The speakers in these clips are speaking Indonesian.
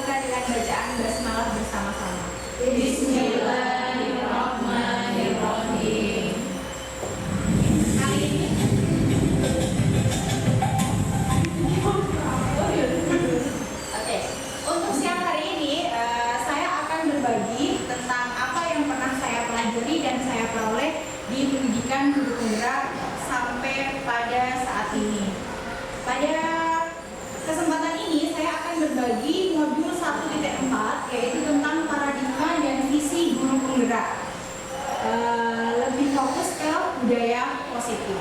buka dengan bacaan basmalah bersama-sama. Bismillahirrahmanirrahim. Kali ini Oke, untuk siang hari ini saya akan berbagi tentang apa yang pernah saya pelajari dan saya peroleh di pendidikan guru penggerak sampai pada saat ini. Pada kesempatan ini saya akan berbagi modul 1.4 yaitu tentang paradigma dan visi guru penggerak. Lebih fokus ke budaya positif.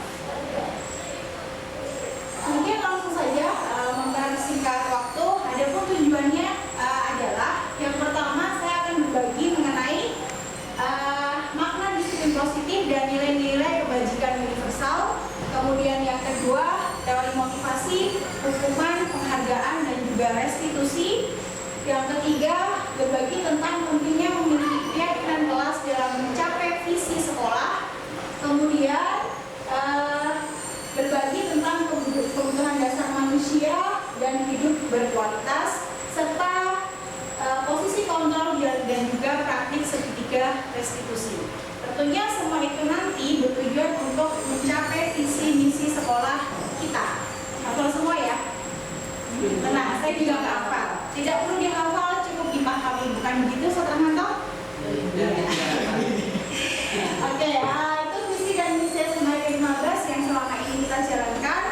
Mungkin langsung saja mempersingkat waktu. Adapun tujuannya adalah yang pertama saya akan berbagi mengenai makna disiplin positif dan nilai-nilai kebajikan universal. Kemudian yang kedua, teori motivasi, hukuman, penghargaan dan juga restitusi. Yang ketiga, berbagi tentang pentingnya memiliki keyakinan kelas dalam mencapai visi sekolah. Kemudian berbagi tentang kebutuhan dasar manusia dan hidup berkualitas, serta posisi kontrol dan juga praktik segitiga restitusi. Tentunya semua itu nanti bertujuan untuk mencapai visi misi sekolah kita. Hafal semua ya? Tenang, saya juga nggak hafal. Tidak perlu dihafal, cukup dipahami. Bukan begitu, Saudara Manto? Oke, itu visi dan misi SMA 15 yang selama ini kita jalankan.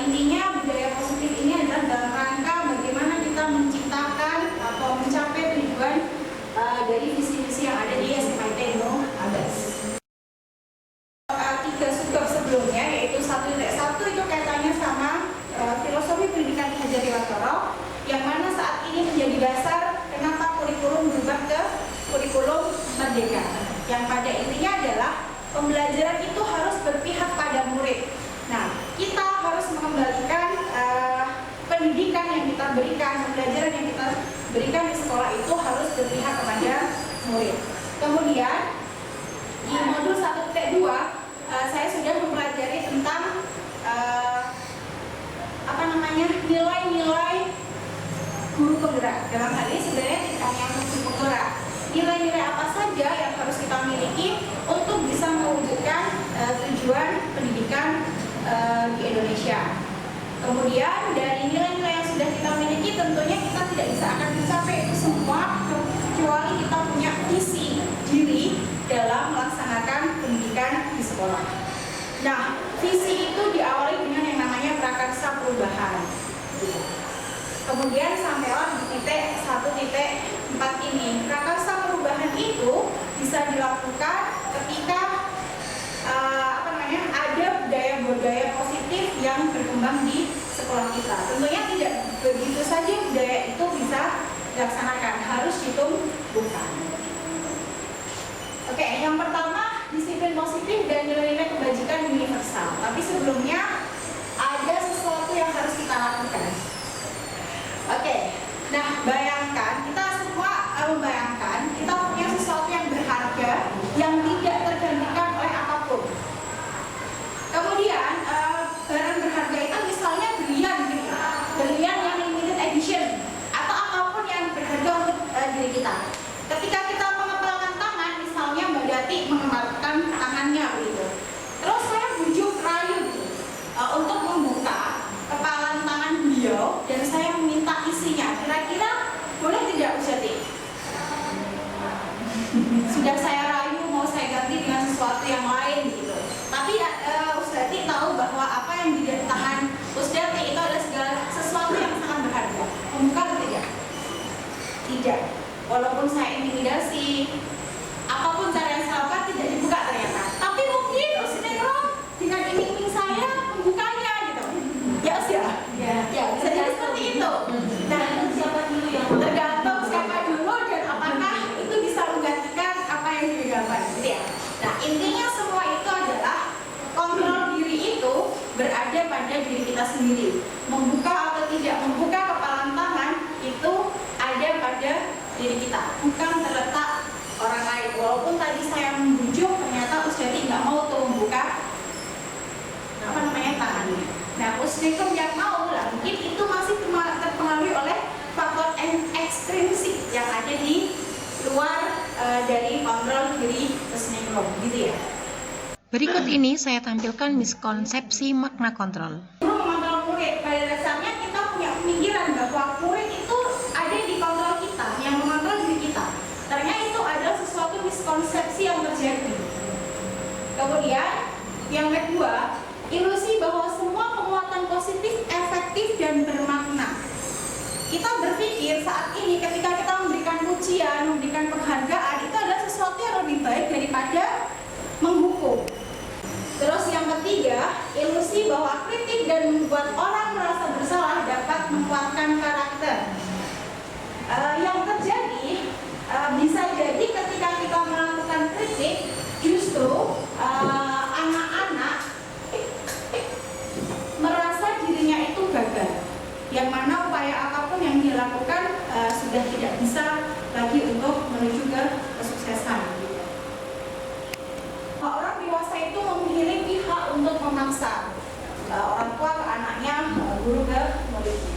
Intinya budaya positif ini adalah dalam rangka bagaimana kita menciptakan atau mencapai tujuan dari visi-visi yang ada di SMA 15. Tiga subbab sebelumnya yaitu 1.1 itu kaitannya sama filosofi pendidikan Hajar Dewantara, yang mana saat ini menjadi dasar kenapa kurikulum berubah ke kurikulum merdeka, yang pada intinya adalah pembelajaran itu harus berpihak pada murid. Nah, kita harus mengembalikan pendidikan yang kita berikan, pembelajaran yang kita berikan di sekolah itu harus berpihak kepada murid. Kemudian di modul 1.2 saya sudah mempelajari tentang nilai-nilai guru penggerak. Dalam hal ini sebenarnya tidak hanya guru penggerak. Nilai-nilai apa saja yang harus kita miliki untuk bisa mewujudkan tujuan pendidikan di Indonesia. Kemudian dari nilai-nilai yang sudah kita miliki, tentunya kita tidak bisa akan mencapai itu semua kecuali kita punya visi diri dalam melaksanakan pendidikan di sekolah. Nah, visi itu diawali dengan yang namanya prakarsa perubahan. Kemudian sampailah di titik 1.4 ini. Prakarsa perubahan itu bisa dilakukan ketika ada budaya-budaya positif yang berkembang di sekolah kita. Tentunya tidak begitu saja budaya itu bisa dilaksanakan, harus ditumbuhkan. Oke, yang pertama disiplin positif dan nilai-nilai kebajikan universal. Tapi sebelumnya ada sesuatu yang harus kita lakukan. Oke, nah bayangkan, kita semua membayangkan kita punya sesuatu yang berharga yang tidak tergantikan oleh apapun. Kemudian barang berharga itu misalnya berlian gitu, berlian yang limited edition atau apapun yang berharga untuk diri kita. Ketika kita mengepalkan tangan, misalnya Mbak Dati mengepalkan tangannya begitu. Terus saya bujuk rayu gitu, untuk membuka kepalan tangan beliau dan saya meminta isinya. Kira-kira boleh tidak Ustati? Sudah saya rayu mau saya ganti dengan sesuatu yang lain gitu. Tapi Ustati tahu bahwa apa yang di tangan Ustati itu adalah segala sesuatu yang sangat berharga. Membuka atau tidak? Tidak. Walaupun saya intimidasi, apapun cara yang saya lakukan tidak dibuka ternyata. Tapi mungkin Ustati dengan iming-iming saya membukanya gitu. Ya Ustaz ya? Ya, bisa jadi seperti itu. Nah, siapa dulu yang tergantung siapa dulu dan apakah itu bisa menggantikan apa yang digapai gitu ya. Nah, intinya semua itu adalah kontrol diri itu berada pada diri kita sendiri. Membuka atau tidak membuka kepalan tangan itu ada pada diri kita, bukan terletak orang lain. Walaupun tadi saya membujuk, ternyata Ustati nggak mau tuh membuka tangannya. Nah, Usnikum yang mau lah, mungkin itu masih terpengaruhi oleh faktor eksternal kurikulum, gitu ya. Berikut ini saya tampilkan miskonsepsi makna kontrol. Guru mengontrol murid, pada dasarnya kita punya pemikiran bahwa murid itu ada di kontrol kita, yang mengontrol diri kita. Ternyata itu adalah sesuatu miskonsepsi yang terjadi. Kemudian yang kedua, ilusi bahwa semua penguatan positif efektif dan bermakna. Kita berpikir saat ini ketika kita memberikan pujian, memberikan penghargaan, itu adalah sesuatu yang lebih baik daripada menghukum. Terus yang ketiga, ilusi bahwa kritik dan membuat orang merasa bersalah dapat menguatkan karakter. Yang terjadi bisa jadi ketika kita melakukan kritik, justru anak-anak merasa dirinya itu gagal. Yang mana upaya apapun yang dilakukan sudah tidak bisa lagi untuk menuju ke kesuksesan. Orang dewasa itu memiliki hak untuk memaksa orang tua ke anaknya, guru ke muridnya.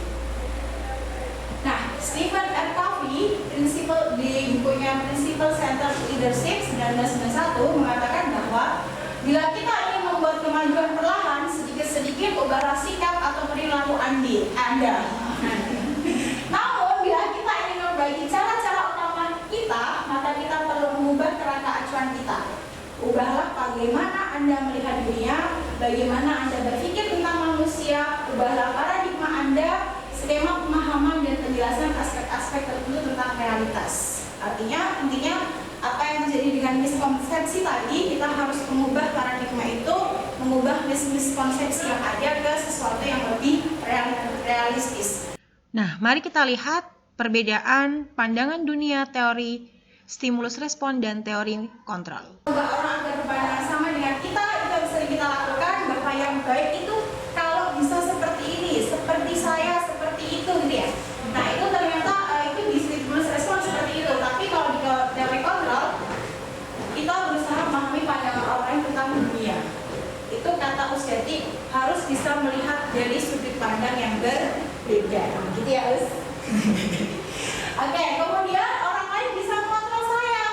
Nah, Stephen R. Covey, prinsipal di bukunya Principle Centered Leadership 1991 mengatakan bahwa bila kita ingin membuat kemajuan perlahan, sedikit-sedikit ubahlah sikap atau perilaku Anda. Namun, bila kita ingin membagi cara-cara utama kita, maka kita perlu mengubah kerangka acuan kita. Ubahlah bagaimana Anda melihat dunia, bagaimana Anda berpikir tentang manusia, ubahlah paradigma Anda, skema pemahaman dan penjelasan aspek-aspek tertentu tentang realitas. Artinya, intinya apa yang terjadi dengan miskonsepsi tadi, kita harus mengubah paradigma itu, mengubah miskonsepsi yang ada ke sesuatu yang lebih realistis. Nah, mari kita lihat perbedaan pandangan dunia teori stimulus respon dan teori kontrol. Orang agar berpandangan sama dengan kita, itu yang sering kita lakukan, bahwa yang baik itu kalau bisa seperti ini, seperti saya, seperti itu gitu ya. Nah itu ternyata itu di stimulus respon seperti itu, tapi kalau di teori kontrol, kita berusaha memahami pandangan orang lain tentang dunia. Itu kata Usdati, harus bisa melihat dari sudut pandang yang berbeda, gitu ya Us? Oke, kemudian orang lain bisa mengontrol saya.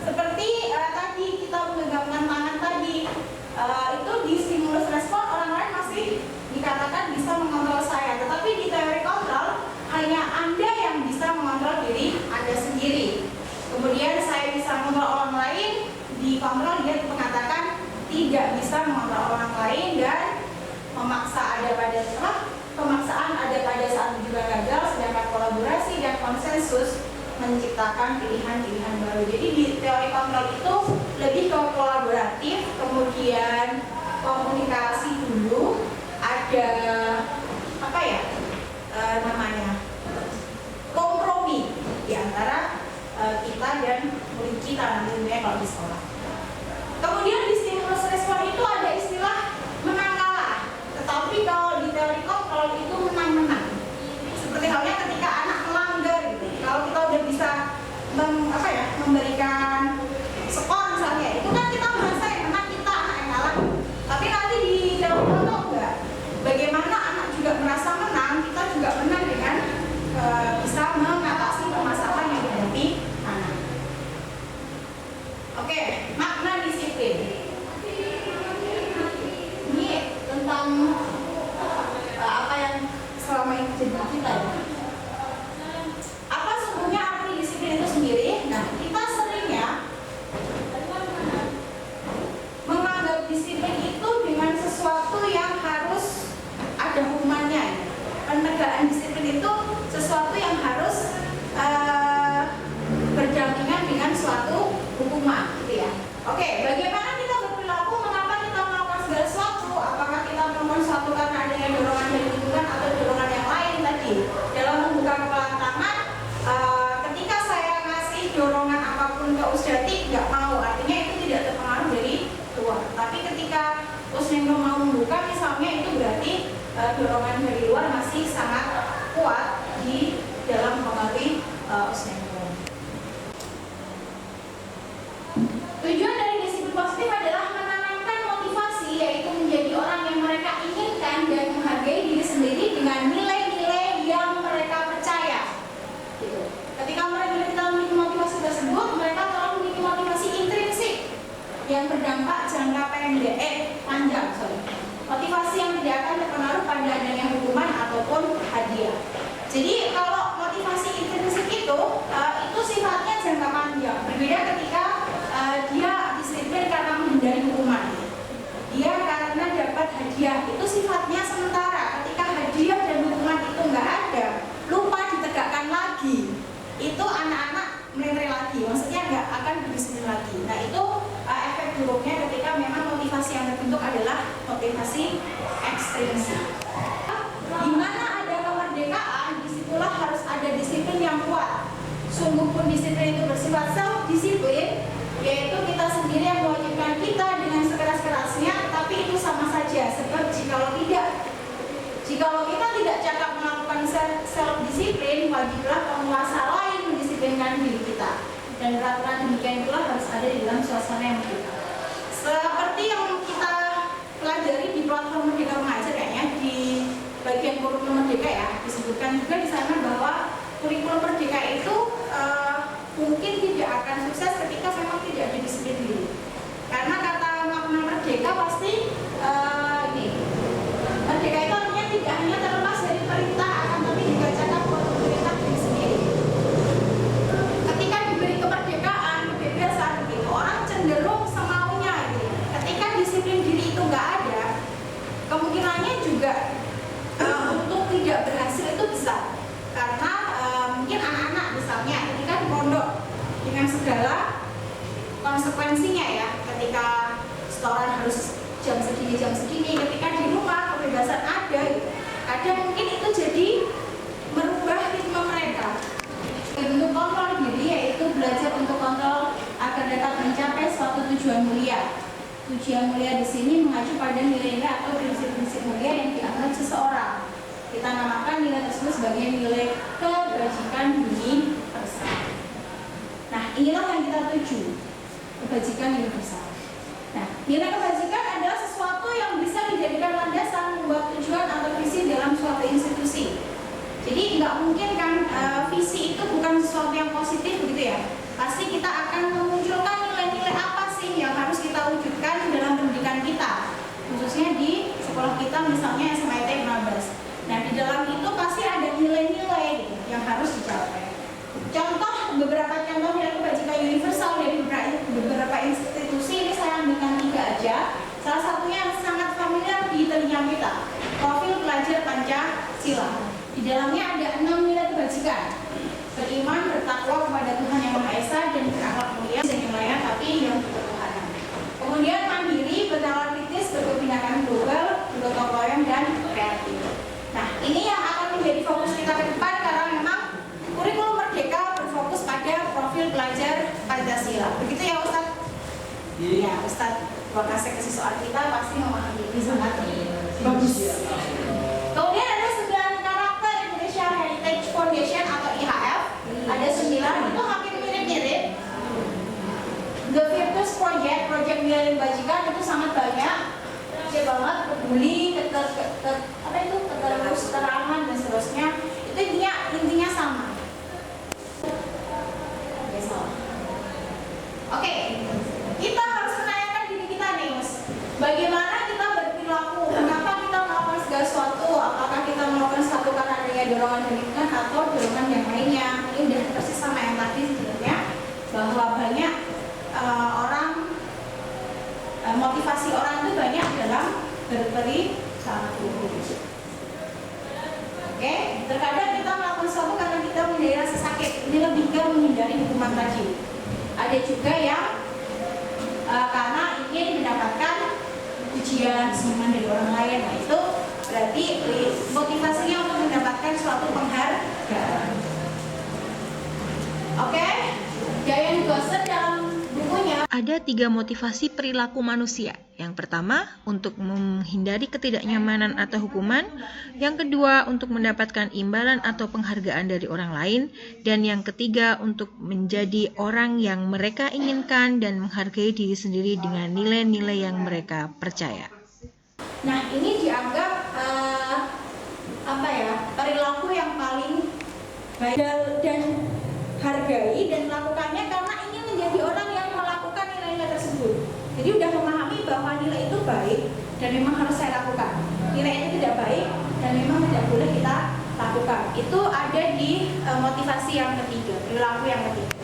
Seperti tadi kita menggenggamkan tangan tadi, itu di stimulus respon orang lain masih dikatakan bisa mengontrol saya. Tetapi di teori kontrol hanya Anda yang bisa mengontrol diri Anda sendiri. Kemudian saya bisa mengontrol orang lain, di kontrol dia mengatakan tidak bisa mengontrol orang lain dan memaksa ada pada pemaksaan ada pada saat juga gagal, sedangkan kolaborasi dan konsensus menciptakan pilihan-pilihan baru. Jadi di teori kontrol itu lebih ke kolaboratif, kemudian komunikasi dulu, ada apa ya namanya kompromi di antara kita dan murid kita nantinya kalau di sekolah. Kemudian di stimulus respon itu ada istilah menang kalah, tetapi kalau di teori kontrol itu menang-menang. Seperti halnya ketika anak melanggar gitu. Kalau kita udah bisa memberikan skor misalnya, itu kan kita merasa yang menang kita, anak yang kalah. Tapi nanti di teori kontrol enggak. Bagaimana anak juga merasa menang, kita juga menang dengan bisa mengatasi permasalahan yang dihadapi anak. Oke, makna disiplin. Ini tentang apa yang selama ini terjadi kita ya. Apa sesungguhnya arti disiplin itu sendiri? Nah, kita seringnya menganggap disiplin itu dengan sesuatu yang harus ada hukumannya. Penegakan disiplin itu sesuatu yang harus berdampingan dengan suatu hukuman, gitu ya. Oke, bagaimana kita berperilaku? Mengapa kita melakukan segala sesuatu? Apakah kita melakukan sesuatu karena adanya dorongan dari lingkungan atau dorongan yang lain tadi? Dalam membuka kepala tangan, ketika saya ngasih dorongan apapun ke Usdati, nggak mau, artinya itu tidak terpengaruh dari luar. Tapi ketika Usnenggo mau membuka, misalnya itu berarti dorongan dari luar masih sangat kuat di dalam mempengaruhi Usnenggo. Tujuan dari disiplin positif adalah menanamkan motivasi, yaitu menjadi orang yang mereka inginkan dan menghargai diri sendiri dengan nilai-nilai yang mereka percaya. Gitu. Ketika mereka memiliki motivasi tersebut, mereka telah memiliki motivasi intrinsik. hadiah itu sifatnya sementara. Ketika hadiah dan dukungan itu nggak ada, lupa ditegakkan lagi, itu anak-anak melerai lagi, maksudnya nggak akan berdisiplin lagi. Nah itu efek buruknya ketika memang motivasi yang terbentuk adalah motivasi ekstrinsik. Di mana ada kemerdekaan, disitulah harus ada disiplin yang kuat. Sungguh pun disiplin itu bersifat self-disiplin, yaitu kita sendiri yang mewajibkan kita dengan sekeras-kerasnya, tapi itu sama saja. Sebab jikalau kita tidak cakap melakukan self-disiplin, wajiblah penguasa lain mendisiplinkan diri kita. Dan peraturan demikian itulah harus ada di dalam suasana yang berbeda. Seperti yang kita pelajari di platform Merdeka Mengajar, kayaknya di bagian kurikulum Merdeka ya, disebutkan juga di sana bahwa kurikulum Merdeka itu mungkin tidak akan sukses ketika memang tidak ada disiplin diri. Karena kata makna merdeka pasti merdeka itu artinya tidak hanya terlepas dari perintah, akan tapi juga cakap perintah diri sendiri. Ketika diberi kemerdekaan, kebebasan gitu, orang cenderung semaunya gitu. Ketika disiplin diri itu nggak ada, kemungkinannya juga untuk tidak berhasil itu besar. Karena mungkin anak-anak misalnya ketika di pondok dengan segala konsekuensinya ya, ketika setoran harus jam segini, ketika di rumah kebebasan ada gitu. Kadang mungkin itu jadi merubah ritme mereka. Bentuk kontrol diri yaitu belajar untuk kontrol agar dapat mencapai suatu tujuan mulia. Tujuan mulia di sini mengacu pada nilai-nilai atau prinsip-prinsip mulia yang dianggap seseorang. Kita namakan nilai tersebut sebagai nilai kebajikan universal. Nah, inilah yang kita tuju, kebajikan universal. Nah, nilai kebajikan adalah sesuatu yang bisa dijadikan landasan membuat tujuan atau visi dalam suatu institusi. Jadi nggak mungkin kan visi itu bukan sesuatu yang positif begitu ya. Pasti kita akan memunculkan nilai-nilai apa sih yang harus kita wujudkan dalam pendidikan kita, khususnya di sekolah kita misalnya SMIT 15. Nah, di dalam itu pasti ada nilai-nilai gitu, yang harus dicapai. Beberapa contoh nilai kebajikan universal dari beberapa institusi, ini saya ambilkan 3 aja. Salah satunya yang sangat familiar di telinga kita, profil pelajar Pancasila. Di dalamnya ada 6 nilai kebajikan: beriman, bertakwa kepada Tuhan Yang Maha Esa, dan berakhlak mulia, dan yang lainnya tapi yang berketuhanan. Kemudian mandiri, bernalar kritis, berkebinekaan global, bergotong royong, dan kreatif. Nah, ini yang akan menjadi fokus kita ke depan karena memang kurikulum Merdeka berfokus pada profil pelajar Pancasila. Begitu ya Ustadz? Iya, Ustadz kasih soal kita pasti memahami ini sangat bagus. Kemudian ada 9 karakter Indonesia Heritage Foundation atau IHF. Ada 9, itu hampir mirip-mirip. The Virtus Project nilai kebajikan itu sangat banyak. Dia banget peduli, keterangan dan seterusnya. Itu intinya sama. Oke, kita harus menanyakan diri kita nih, Mas. Bagaimana kita berperilaku? Kenapa kita melakukan segala sesuatu? Apakah kita melakukan sesuatu karena adanya dorongan dari lingkungan atau dorongan yang lainnya? Ini udah persis sama yang tadi sebenarnya, bahwa banyak orang, motivasi orang itu banyak dalam berperilaku. Oke, terkadang kita melakukan sesuatu karena kita menghindari rasa sakit. Ini lebih ke menghindari hukuman tadi. Ada juga yang karena ingin mendapatkan pujian, senyuman dari orang lain. Nah, itu berarti motivasinya untuk mendapatkan suatu penghargaan. Oke, Diane Gosser dalam bukunya ada 3 motivasi perilaku manusia. Yang pertama, untuk menghindari ketidaknyamanan atau hukuman. Yang kedua, untuk mendapatkan imbalan atau penghargaan dari orang lain. Dan yang ketiga, untuk menjadi orang yang mereka inginkan dan menghargai diri sendiri dengan nilai-nilai yang mereka percaya. Nah, ini dianggap perilaku yang paling baik dan hargai dan melakukannya karena ingin menjadi orang yang melakukan nilai-nilai tersebut. Jadi udah memahami bahwa nilai itu baik dan memang harus saya lakukan. Nilai itu tidak baik dan memang tidak boleh kita lakukan. Itu ada di motivasi yang ketiga, perilaku yang ketiga.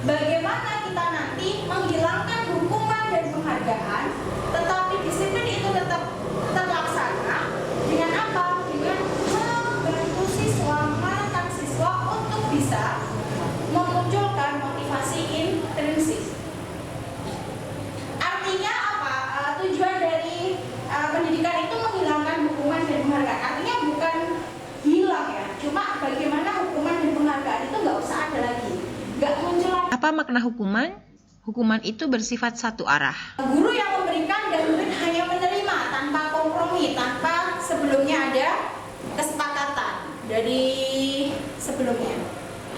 Bagaimana kita nanti menghilangkan hukuman dan penghargaan, tetapi disiplin itu tetap tetap terlaksana dengan apa? Dengan membantu siswa, menekan siswa untuk bisa memunculkan motivasi intrinsik. Artinya apa? Tujuan dari pendidikan itu menghilangkan hukuman dan penghargaan. Artinya bukan hilang ya, cuma bagaimana hukuman dan penghargaan itu nggak usah ada lagi, nggak muncul lagi. Apa makna hukuman? Hukuman itu bersifat satu arah. Guru yang memberikan dan murid hanya menerima tanpa kompromi, tanpa sebelumnya ada kesepakatan dari sebelumnya.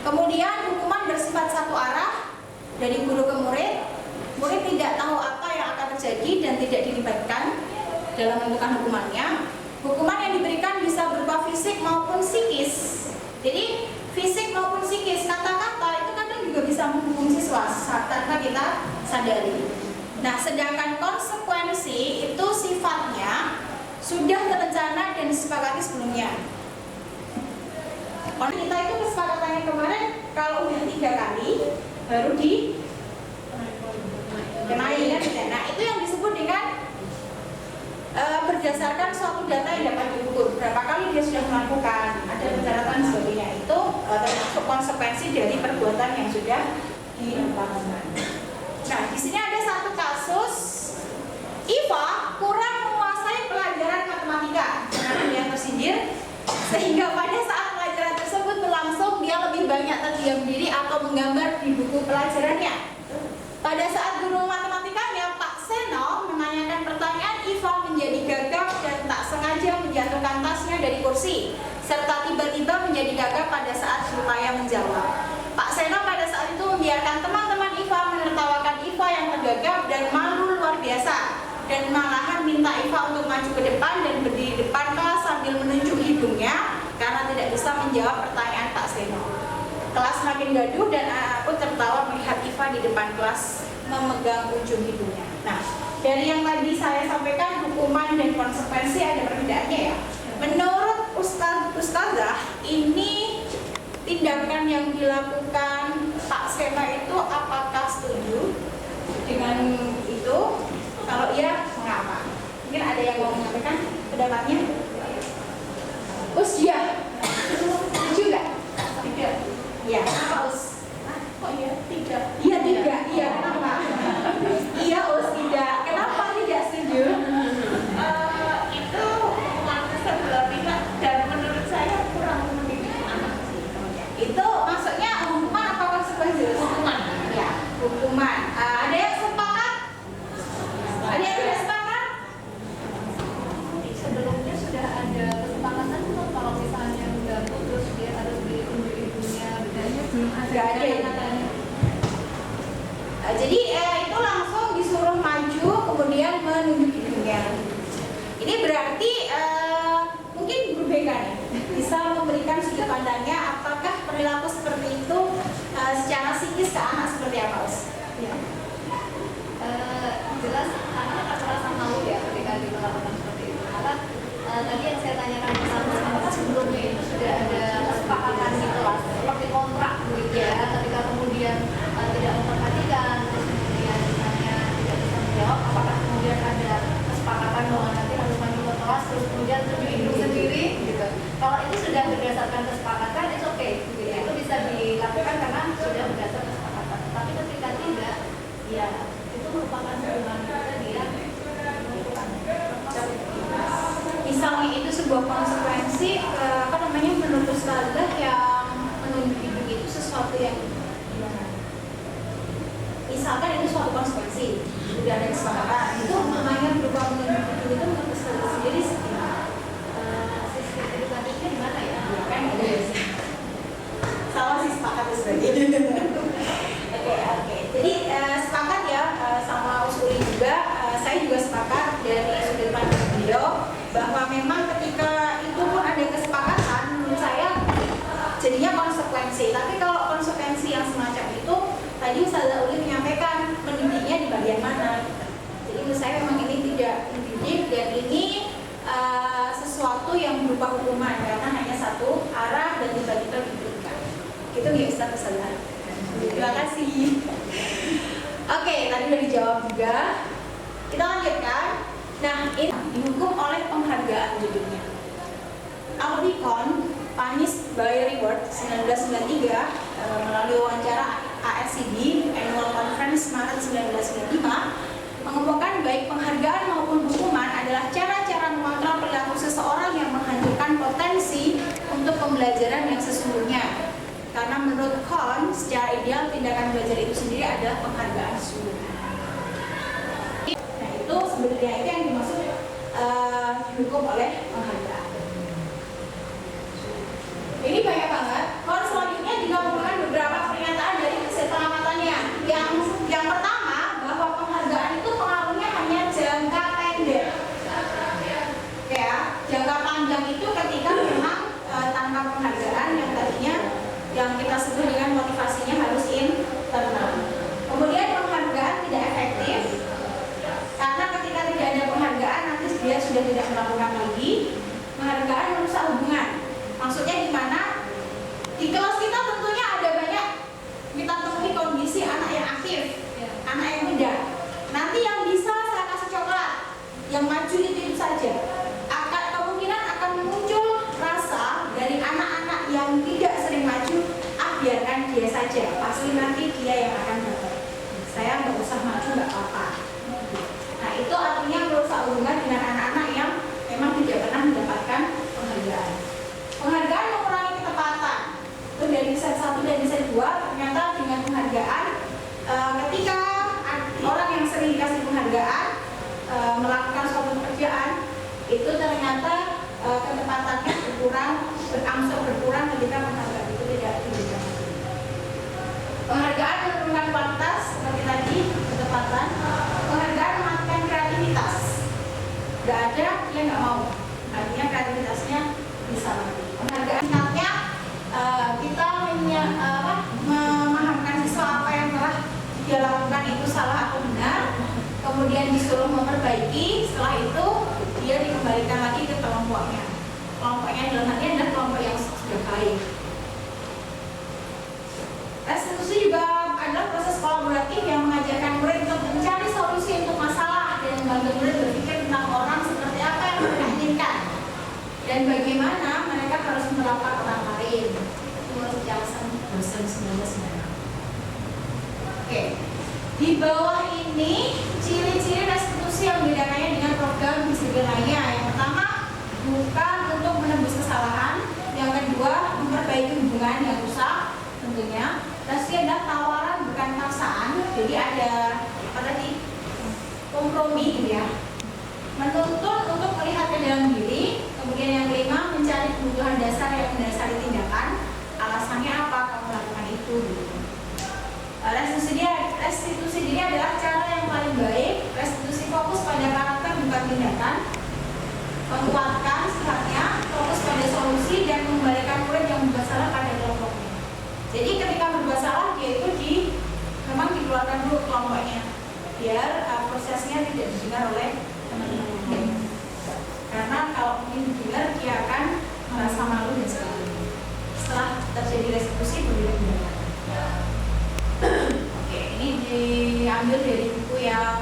Kemudian hukuman bersifat satu arah dari guru ke murid. Murid tidak tahu apa yang akan terjadi dan tidak dilibatkan dalam menentukan hukumannya. Hukuman yang diberikan bisa berupa fisik maupun psikis. Jadi fisik maupun psikis, kata-kata itu kadang juga bisa menghukum siswa tanpa kita sadari. Nah, sedangkan konsekuensi itu sifatnya sudah terencana dan disepakati sebelumnya. Kita itu kesepakatannya kemarin kalau udah 3 kali baru dikenai kan? Nah, itu yang disebut dengan berdasarkan suatu data yang dapat diukur. Berapa kali dia sudah melakukan, ada pencatatan sebagainya, itu termasuk konsekuensi dari perbuatan yang sudah dilakukan. Nah, di sini ada satu kasus Iva kurang menguasai pelajaran matematika karena dia tersindir, sehingga pada saat pelajaran tersebut berlangsung dia lebih banyak terdiam diri atau menggambar di buku pelajarannya. Pada saat guru matematikanya Pak Seno menanyakan pertanyaan, Iva menjadi gagap dan tak sengaja menjatuhkan tasnya dari kursi, serta tiba-tiba menjadi gagap pada saat berupaya menjawab. Pak Seno pada saat itu membiarkan teman-teman Iva menertawakan Iva yang tergagap dan malu luar biasa, dan malahan minta Iva untuk maju ke depan dan berdiri di depan kelas sambil menunjuk hidungnya karena tidak bisa menjawab pertanyaan Pak Seno. Kelas makin gaduh dan anak pun tertawa melihat Iva di depan kelas memegang ujung hidungnya. Nah, dari yang tadi saya sampaikan hukuman dan konsekuensi ada perbedaannya ya. Menurut Ustazah, ini tindakan yang dilakukan Pak Seno itu apakah setuju dengan itu? Kalau iya, mengapa? Mungkin ada yang mau menyampaikan pendapatnya? Iya. Setuju nggak? Tidak. Iya, kenapa Us? Kok iya tidak? Iya tidak, iya kenapa? Iya Us tidak. Kenapa tidak setuju? Itu sebelah pihak dan menurut saya kurang mendidik anak sih. Itu maksudnya hukuman apa konsekuensi? Hukuman. Ya, hukuman. Ada yang sepakat? Ada yang tidak sepakat? Sebelumnya sudah ada kesepakatan tuh kalau misalnya udah putus dia harus ditunjuk ibunya, bedanya Nggak ada ya. Jadi itu langsung disuruh maju kemudian menunjuk hidungnya. Ini berarti mungkin berbeda nih, bisa memberikan sudut pandangnya apakah perilaku seperti itu secara psikis ke anak seperti apa, Us? ya. Jelas anak akan merasa malu ya ketika dilakukan seperti itu. Karena tadi yang saya tanyakan bersama apakah sebelumnya itu sudah ada kesepakatan di kelas seperti kontrak gitu ya, ketika kemudian tidak memperhatikan, terus kemudian misalnya tidak bisa menjawab, apakah kemudian ada kesepakatan bahwa nanti harus maju ke kelas terus kemudian tunjuk hidung sendiri gitu. Kalau itu sudah berdasarkan kesepakatan itu oke, gitu. Itu bisa dilakukan karena sudah berdasarkan kesepakatan. Tapi ketika tidak, ya itu merupakan hubungan kita dia melakukan. Misalnya itu sebuah konsekuensi menurut Ustazah yang menunjuk hidung itu sesuatu yang gimana? Misalkan itu suatu konsekuensi, sudah ada kesepakatan, itu namanya berupa menunjuk hidung itu menurut Ustazah sendiri Sistem edukatifnya di mana ya? kan ada ya sih. Sama sih sepakat sebagainya. Oke. Jadi sepakat ya sama Usuli juga. Saya juga sepakat dari sudut pandang beliau bahwa memang ketika itu pun ada kesepakatan, menurut saya jadinya konsekuensi. Tapi kalau konsekuensi yang semacam itu, tadi Ustazah Uli menyampaikan mendidiknya di bagian mana. Jadi menurut saya memang ini tidak mendidik dan ini sesuatu yang berupa hukuman karena hanya satu arah dan tiba-tiba diberikan. Itu ya Ustazah. Terima kasih. Oke, tadi udah dijawab juga. Kita lanjutkan. Nah, ini dihukum oleh penghargaan judulnya. Albicon Punish by Reward 1993 melalui wawancara ASCD Annual Conference Maret 1995 mengemukakan baik penghargaan maupun hukuman adalah cara-cara mengontrol perilaku seseorang yang menghancurkan potensi untuk pembelajaran yang sesungguhnya. Karena menurut Kohn, secara ideal tindakan belajar itu sendiri adalah penghargaan sesungguhnya. Nah, itu sebenarnya itu yang dimaksud dihukum oleh penghargaan. Ini banyak banget. Kohn selanjutnya juga merupakan beberapa pernyataan dari pengamatannya. Yang pertama, bahwa penghargaan itu pengaruhnya hanya jangka pendek. Ya, jangka panjang itu ketika memang tanpa penghargaan yang tadinya yang kita sebut dengan motivasinya harus internal. Kemudian penghargaan tidak efektif karena ketika tidak ada penghargaan nanti dia sudah tidak melakukan lagi. Penghargaan merusak hubungan. Maksudnya gimana? Di kelas kita tentunya ada banyak kita temui kondisi anak yang aktif, anak yang muda. Nanti yang bisa saya kasih coklat, yang maju itu saja. Kemungkinan akan muncul rasa dari anak-anak yang tidak sering maju, biarkan dia saja, pasti nanti dia yang akan dapat. Saya nggak usah maju, nggak apa-apa. Nah, itu artinya merusak hubungan dengan anak-anak yang memang tidak pernah mendapatkan penghargaan. Penghargaan mengurangi ketepatan. Itu dari set 1 dan set 2 ternyata dengan penghargaan ketika orang yang sering dikasih penghargaan melakukan suatu pekerjaan itu ternyata ketepatannya berangsur berkurang ketika penghargaan itu tidak diberikan. Penghargaan menurunkan kualitas seperti tadi, ketepatan. Penghargaan mematikan kreativitas. Gak ada, dia nggak mau. Artinya kreativitasnya bisa mati. Penghargaan singkatnya kita memahamkan siswa apa yang telah dia lakukan itu salah atau benar, kemudian disuruh memperbaiki. Setelah itu dia dikembalikan lagi ke kelompoknya. Kelompoknya dalam hal ini adalah kelompok yang sudah baik. Restitusi juga adalah proses kolaboratif yang mengajarkan murid untuk mencari solusi untuk masalah dan membantu murid berpikir tentang orang seperti apa yang mereka inginkan dan bagaimana mereka harus menerapkan orang lain. Menurut Jackson dosen 1996. Oke. Di bawah ini ciri-ciri restitusi yang membedakannya dengan program disiplin lainnya. Yang pertama, bukan untuk menembus kesalahan. Yang kedua, memperbaiki hubungan yang rusak tentunya. Restitusi adalah tawaran bukan paksaan. Jadi ada apa tadi? Kompromi gitu ya. Menuntut untuk melihat ke dalam diri. Kemudian yang kelima, mencari kebutuhan dasar yang mendasari tindakan. Alasannya apa kamu melakukan itu gitu. Restitusi diri adalah cara yang paling baik. Restitusi fokus pada karakter bukan tindakan. Menguatkan sifatnya, fokus pada solusi dan mengembalikan murid yang berbuat salah pada kelompoknya. Jadi ketika berbuat salah dia itu memang dikeluarkan dulu kelompoknya biar prosesnya tidak didengar oleh teman-temannya. Karena kalau mungkin didengar dia akan merasa malu dan sebagainya. Setelah terjadi restitusi berbeda tindakan. Oke, ini diambil dari buku yang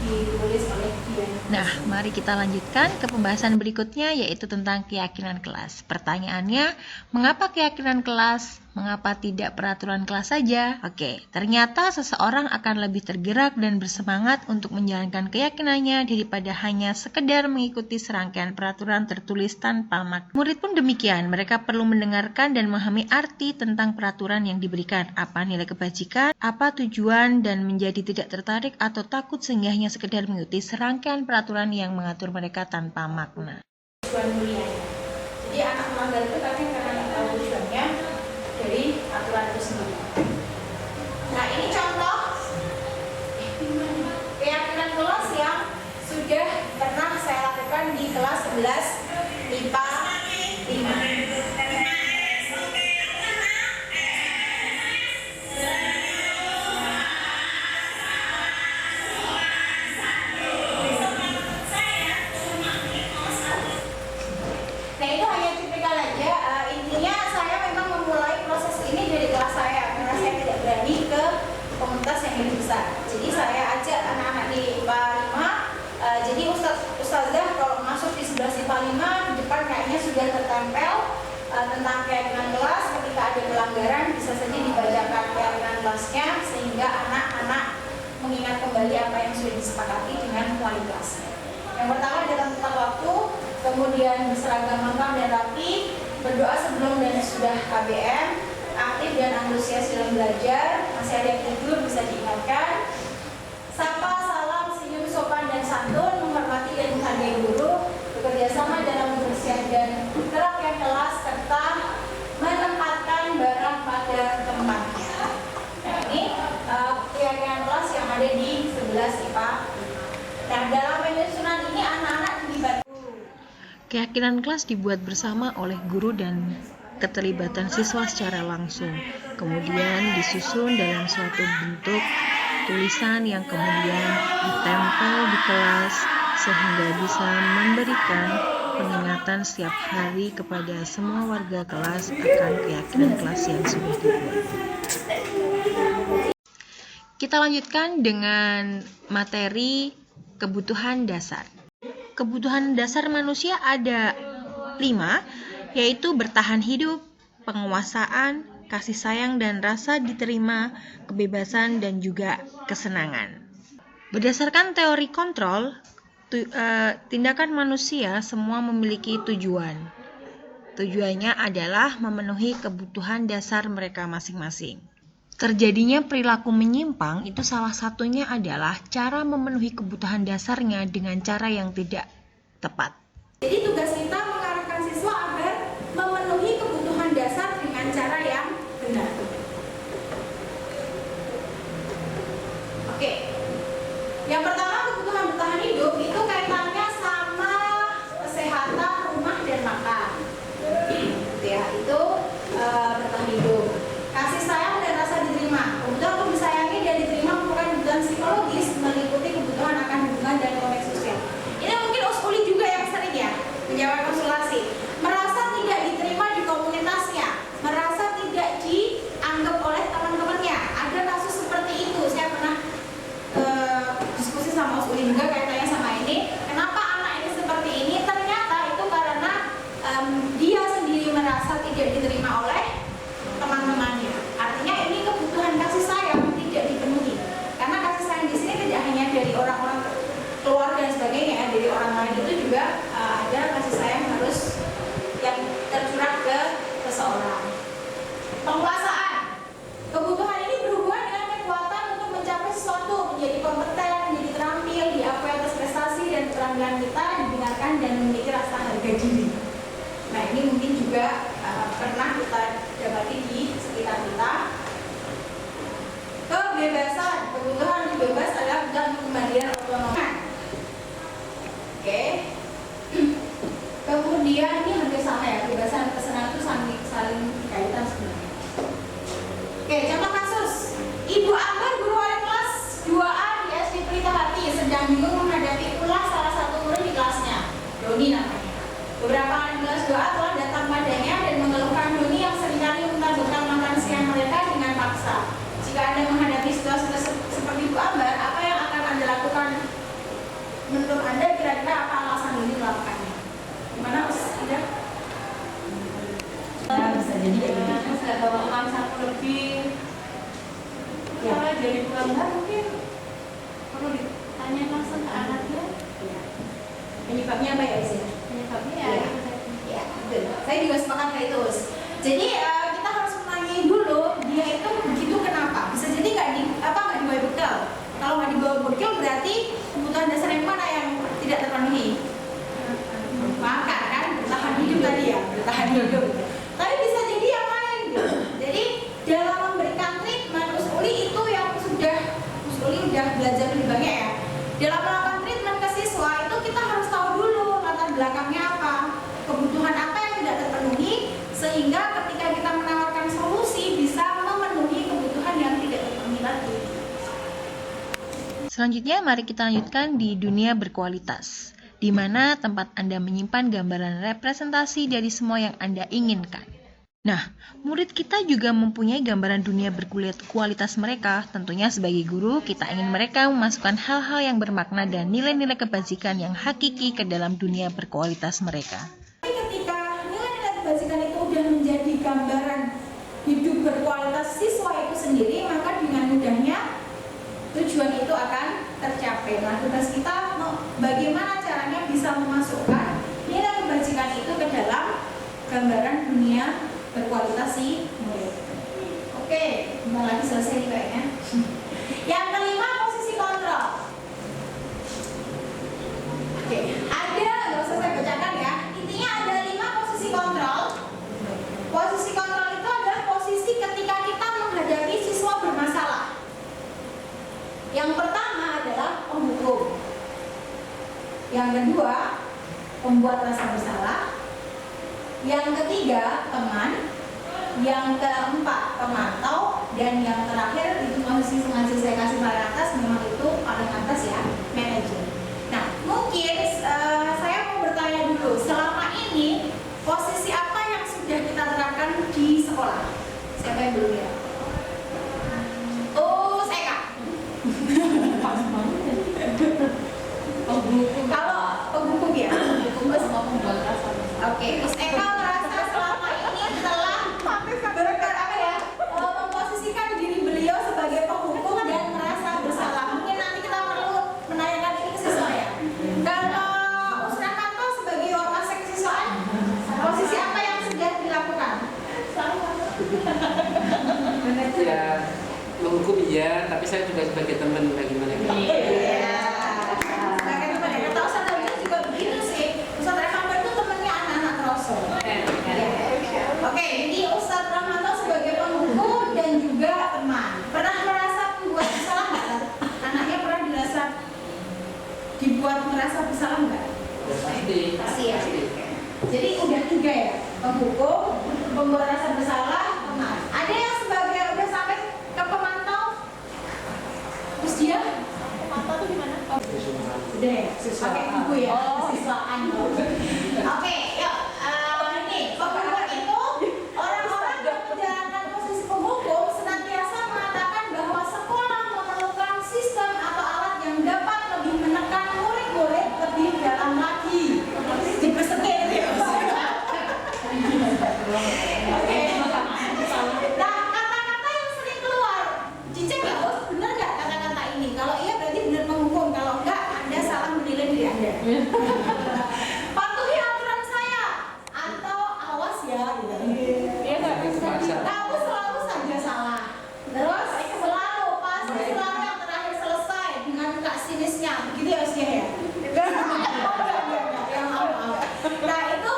ditulis oleh dia. Nah, mari kita lanjutkan ke pembahasan berikutnya, yaitu tentang keyakinan kelas. Pertanyaannya, mengapa keyakinan kelas? Mengapa tidak peraturan kelas saja? Oke, ternyata seseorang akan lebih tergerak dan bersemangat untuk menjalankan keyakinannya daripada hanya sekedar mengikuti serangkaian peraturan tertulis tanpa makna. Murid pun demikian, mereka perlu mendengarkan dan memahami arti tentang peraturan yang diberikan, apa nilai kebajikan, apa tujuan, dan menjadi tidak tertarik atau takut sehingga hanya sekedar mengikuti serangkaian peraturan yang mengatur mereka tanpa makna. Tujuan mulia. Jadi anak melanggar itu karena tahu tujuannya dari aturan itu sendiri. Nah, ini contoh keyakinan kelas yang sudah pernah saya lakukan di kelas 11 IPA 5. Komunitas yang lebih besar. Jadi saya ajak anak-anak di IPA 5. Jadi Ustadz tentang keyakinan kelas. Ketika ada pelanggaran bisa saja dibacakan keyakinan kelasnya sehingga anak-anak mengingat kembali apa yang sudah disepakati dengan wali kelasnya. Yang pertama adalah tepat waktu, kemudian berseragam lengkap dan rapi, berdoa sebelum dan sudah KBM, aktif dan antusias dalam belajar, masih ada yang tidur bisa diingatkan, sapa, salam, senyum, sopan dan santun, menghormati dan menghargai guru, bekerja sama dalam kebersihan dan kerangka kelas, serta menempatkan barang pada tempatnya. Nah ini keyakinan kelas yang ada di 11 IPA. Nah dalam penyusunan ini anak-anak dibantu. Keyakinan kelas dibuat bersama oleh guru dan keterlibatan siswa secara langsung, kemudian disusun dalam suatu bentuk tulisan yang kemudian ditempel di kelas sehingga bisa memberikan pengingatan setiap hari kepada semua warga kelas akan keyakinan kelas yang sudah dibuat. Kita lanjutkan dengan materi kebutuhan dasar. Kebutuhan dasar manusia ada 5, yaitu bertahan hidup, penguasaan, kasih sayang dan rasa diterima, kebebasan dan juga kesenangan. Berdasarkan teori kontrol, tindakan manusia semua memiliki tujuan. Tujuannya adalah memenuhi kebutuhan dasar mereka masing-masing. Terjadinya perilaku menyimpang itu salah satunya adalah cara memenuhi kebutuhan dasarnya dengan cara yang tidak tepat. Jadi tugas kita mengarahkan siswa agar memenuhi kebutuhan dasar dengan cara yang benar. Oke. Yang pertama kebutuhan bertahan hidup itu kaitannya sama kesehatan, rumah dan makan. Ya, itu bertahan hidup. Kasih sayang dan rasa diterima. Kebutuhan untuk disayangi dan diterima merupakan kebutuhan psikologis meliputi kebutuhan akan hubungan dan konteks sosial. Ini mungkin Usuli juga yang sering ya menjawab konsultasi. Merasa tidak diterima di komunitasnya, merasa tidak dianggap oleh teman-temannya. Ada kasus seperti itu. Saya pernah diskusi sama Usuli juga kaitannya sama ini. Kenapa anak ini seperti ini? Ternyata itu karena dia sendiri merasa tidak diterima oleh teman-temannya. Artinya ini kebutuhan kasih sayang tidak dipenuhi. Karena kasih sayang di sini tidak hanya dari orang-orang keluarga dan sebagainya, dari orang lain itu juga ada kasih sayang harus yang tercurah ke seseorang. Penguasaan. Kebutuhan ini berhubungan dengan kekuatan untuk mencapai sesuatu, menjadi kompeten, menjadi terampil, diakui atas prestasi dan keterampilan kita, didengarkan dan memiliki rasa harga diri. Nah ini mungkin juga pernah kita dapati di sekitar kita. Kebebasan, kebutuhan bebas adalah kebutuhan kemandirian otonomi. Oke. Kemudian ini hampir sama ya, kebebasan dan kesenangan itu saling kaitan sebenarnya. Oke, contoh kasus. Ibu Ambar guru wali kelas 2A di SD Pelita Hati sedang bingung menghadapi ulah salah satu murid di kelasnya, Doni namanya. Beberapa anak kelas 2A telah datang padanya dan mengeluhkan Doni yang seringkali minta bekal makan siang mereka dengan paksa. Jika Anda menghadapi situasi seperti Bu Ambar, apa yang akan Anda lakukan? Menurut Anda kira-kira apa alasan Doni melakukannya? Gimana Mas Ida? Bisa jadi kayak gitu. Terus nggak bawa uang saku lebih. Ya. Kalau jadi Bu Ambar mungkin perlu ditanya langsung ke anaknya. Penyebabnya apa ya Isi? Penyebabnya ya. Ya. Ya, betul. Saya juga sepakat kayak itu. Jadi kita harus menanyai dulu dia itu begitu kenapa? Bisa jadi nggak dibawa bekal. Kalau nggak dibawa bekal berarti kebutuhan dasar yang mana yang tidak terpenuhi? Makan kan, bertahan hidup tadi ya, bertahan hidup. Tapi bisa jadi yang lain gitu. Jadi dalam memberikan treatment Usuli itu yang Usuli udah belajar lebih banyak ya. Dalam melakukan treatment ke siswa itu kita harus tahu dulu latar belakangnya apa, kebutuhan apa yang tidak terpenuhi, sehingga ketika kita menawarkan solusi bisa memenuhi kebutuhan yang tidak terpenuhi lagi. Selanjutnya, mari kita lanjutkan di dunia berkualitas, di mana tempat Anda menyimpan gambaran representasi dari semua yang Anda inginkan. Nah, murid kita juga mempunyai gambaran dunia berkualitas mereka. Tentunya sebagai guru, kita ingin mereka memasukkan hal-hal yang bermakna dan nilai-nilai kebajikan yang hakiki ke dalam dunia berkualitas mereka. Ketika nilai-nilai kebajikan itu sudah menjadi gambaran hidup berkualitas siswa itu sendiri, maka dengan mudahnya tujuan itu akan tercapai. Nah, tugas kita bagaimana caranya bisa memasukkan nilai kebajikan itu ke dalam gambaran dunia berkualitas si murid. Oke, bentar lagi selesai nih kayaknya. Yang kelima, posisi kontrol. Oke, nggak usah saya bacakan ya. Intinya ada 5 posisi kontrol. Posisi kontrol itu adalah posisi ketika kita menghadapi siswa bermasalah. Yang pertama adalah penghukum. Yang kedua, pembuat rasa bersalah. Yang ketiga, teman. Yang keempat, pemantau. Dan yang terakhir, itu posisi sengaja saya kasih paling atas, memang itu paling atas ya, manajer. Nah, mungkin saya mau bertanya dulu, selama ini posisi apa yang sudah kita terapkan di sekolah? Siapa yang dulu ya? Oh, saya Kak. Kalau penghukum ya, penghukum sama pembuat rasa. Oke, Mas Eka merasa selama ini telah memposisikan diri beliau sebagai penghukum dan merasa bersalah. Mungkin nanti kita perlu menanyakan ini ke siswa ya. Kalau Ustaz Kanto sebagai ormasek kesiswaan, posisi apa yang sudah dilakukan? Ya, menghukum iya, tapi saya juga sebagai teman bagi mereka. Iya. Sebagai teman ya. Kata Ustaz Kanto juga begitu sih. Ustaz Kanto itu temannya anak-anak Rasul. Oke, jadi Ustaz Rahmanto sebagai penghukum dan juga teman. Pernah merasa membuat bersalah nggak? Anaknya pernah dibuat merasa bersalah nggak? Pasti ya. Jadi udah 3 ya, penghukum, pembuat rasa bersalah, teman. Ada yang sebagai udah sampai ke pemantau? Terus dia? Pemantau tuh gimana? Udah ya, pakai ibu ya, siswaan. Oke, yuk. Ini penghukum itu orang-orang yang menjalankan posisi penghukum senantiasa mengatakan bahwa sekolah memerlukan sistem atau alat yang dapat lebih menekan murid-murid lebih dalam lagi. Dipesekin ya. Oke. Nah, kata-kata yang sering keluar, dicek nggak, Bos? Bener nggak kata-kata ini? Kalau iya berarti benar menghukum, kalau enggak Anda salah menilai diri Anda. Patuhi aturan saya atau awas ya, gitu. Kamu selalu saja salah. Terus selalu pasti selalu yang terakhir selesai dengan muka sinisnya, begitu ya Usia ya? Nah itu,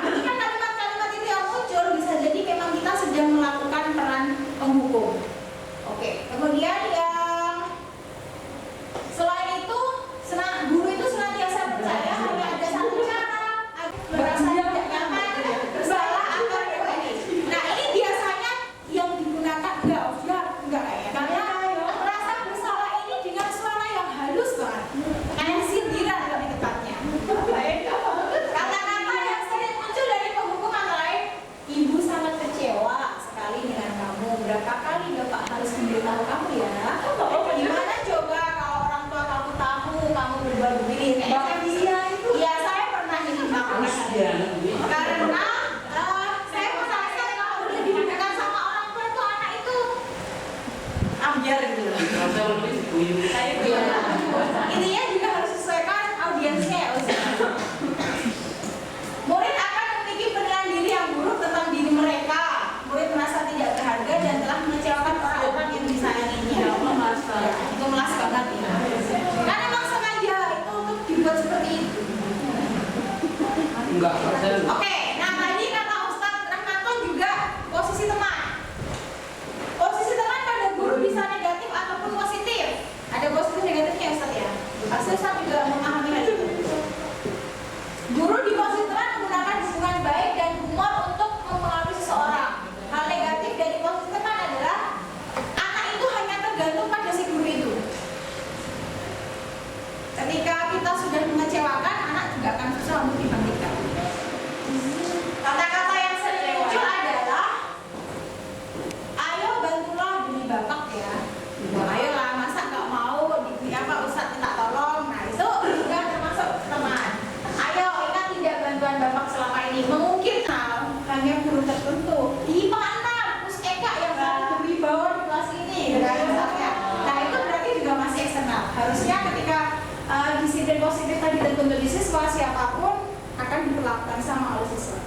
ini kan kalimat-kalimat itu yang muncul bisa jadi memang kita sedang melakukan peran penghukum. Oke, kemudian yang selain itu, guru itu senantiasa percaya hanya ada satu cara merasa tidak nyaman, bersalah atau ini. Nah ini biasanya yang digunakan enggak ya, karena merasa bersalah ini dengan suara yang halus banget, kayak sindiran lebih tepatnya. Kata-kata yang sering muncul dari penghukum antara lain, ibu sangat kecewa sekali dengan kamu. Berapa kali bapak harus memberitahu kamu ya? Gimana coba kalau orang tua kamu tahu kamu berbuat begini? Iya, saya pernah ini melakukan karena saya merasa kalau udah dihubungkan sama orang tua itu anak itu ambiar gitu. Intinya juga harus sesuaikan audiensnya ya Ustaz. Murid akan memiliki penilaian diri yang buruk tentang diri mereka. Murid merasa tidak berharga dan telah mengecewakan orang-orang yang disayanginya. Itu melas banget ya. Kan emang sengaja itu untuk dibuat seperti itu. Enggak, Oke, nah tadi kata Ustaz Rahmanto juga posisi teman. Posisi teman pada guru bisa negatif ataupun positif. Ada positif negatifnya Ustaz ya. Pasti Ustaz juga memahami hal itu. Guru di posisi teman menggunakan hubungan baik dan humor untuk mempengaruhi seseorang. Hal negatif dari posisi teman adalah anak itu hanya tergantung pada si guru itu. Ketika kita sudah mengecewakan, anak juga akan susah untuk dibangkitkan. positif tadi terbentuk di siswa, siapapun akan diperlakukan sama oleh siswa.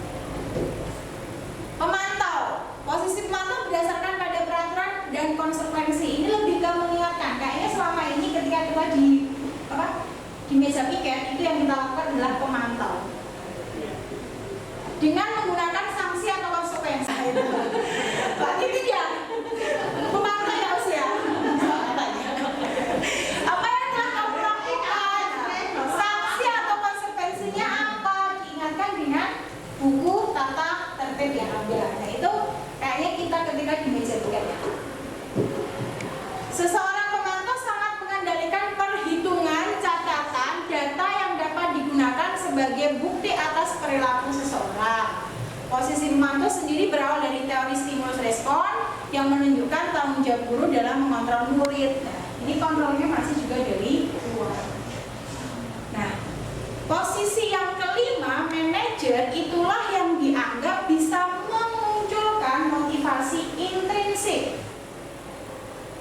Pemantau, posisi pemantau berdasarkan pada peraturan dan konsekuensi. Ini lebih ke mengingatkan. Kayaknya selama ini ketika kita di meja piket, itu yang kita lakukan adalah pemantau dengan menggunakan sanksi atau konsekuensi. Berarti tidak pemantau ya usia. Apa yang telah kamu lakukan? Sanksi atau konsekuensinya apa? Diingatkan dengan buku tata tertib yang ada. Nah itu kayaknya kita ketika di meja piket. Seseorang pemantau sangat mengendalikan perhitungan, catatan, data yang dapat digunakan sebagai bukti atas perilaku seseorang. Posisi pemantau sendiri berawal dari teori stimulus respon yang menunjukkan tanggung jawab guru dalam mengontrol murid. Nah, ini kontrolnya masih juga dari luar. Nah, posisi yang kelima, manajer, itulah yang dianggap bisa memunculkan motivasi intrinsik.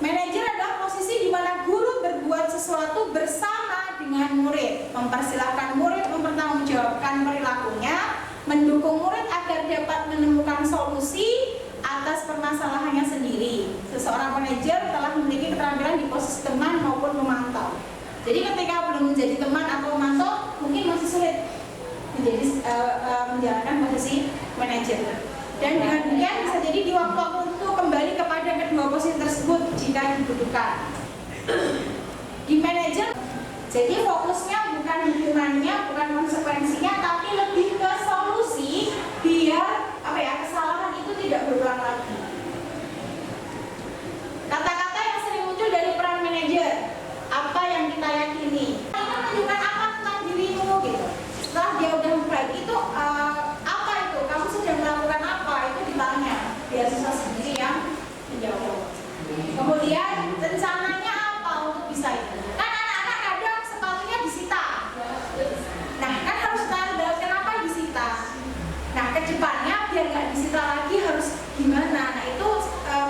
Manajer adalah posisi di mana guru berbuat sesuatu bersama dengan murid, mempersilahkan murid mempertanggungjawabkan perilakunya, mendukung murid agar dapat menemukan solusi atas permasalahannya sendiri. Seseorang manajer telah memiliki keterampilan di posisi teman maupun pemantau. Jadi ketika belum menjadi teman atau pemantau, mungkin masih sulit menjalankan posisi manajer. Dan dengan demikian bisa jadi di waktu-waktu itu kembali kepada kedua posisi tersebut jika dibutuhkan. Di manajer, jadi fokusnya bukan hukumannya, bukan konsekuensinya, tapi lebih ke solusi biar kesalahan itu tidak berulang lagi. Kata-kata yang sering muncul dari peran manajer, apa yang kita yakini, ini menunjukkan apa tentang dirimu gitu. Setelah dia udah baik itu apa itu, kamu sedang melakukan apa, itu ditanya biar siswa sendiri yang menjawab. Kemudian rencananya apa untuk bisa itu. Kan anak-anak kadang sepatunya disita. Nah kan harus tahu kenapa disita. Nah kedepannya biar nggak disita lagi harus gimana. Nah itu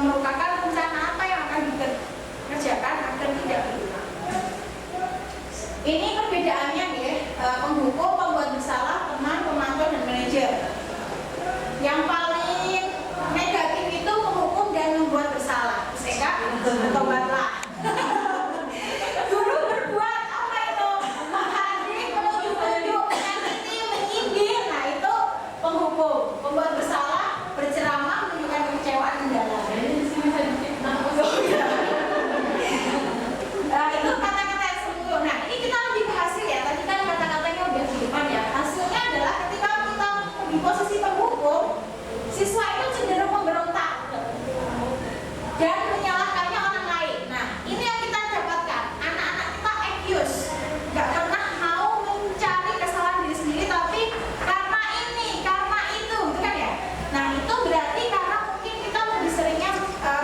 merupakan rencana apa yang akan dikerjakan agar tidak berulang. Ini perbedaannya ya, penghukum, pembuat bersalah, teman, pemantau, dan manajer. Yang paling negatif itu penghukum dan membuat bersalah. Tobatlah. Guru berbuat apa itu? Menghadik, menunjuk-nunjuk, menyakiti, menyindir. Nah itu penghukum. Pembuat bersalah, berceramah, menunjukkan kekecewaan mendalam. Itu kata-kata yang sungguh. Nah ini kita lebih ke hasil ya. Tadi kan kata-katanya udah di depan ya. Hasilnya adalah ketika kita di posisi penghukum, siswa itu cenderung memberontak dan menyalahkannya orang lain. Nah ini yang kita dapatkan. Anak-anak kita excuse, nggak pernah mau mencari kesalahan diri sendiri, tapi karena ini, karena itu, gitu kan ya. Nah itu berarti karena mungkin kita lebih seringnya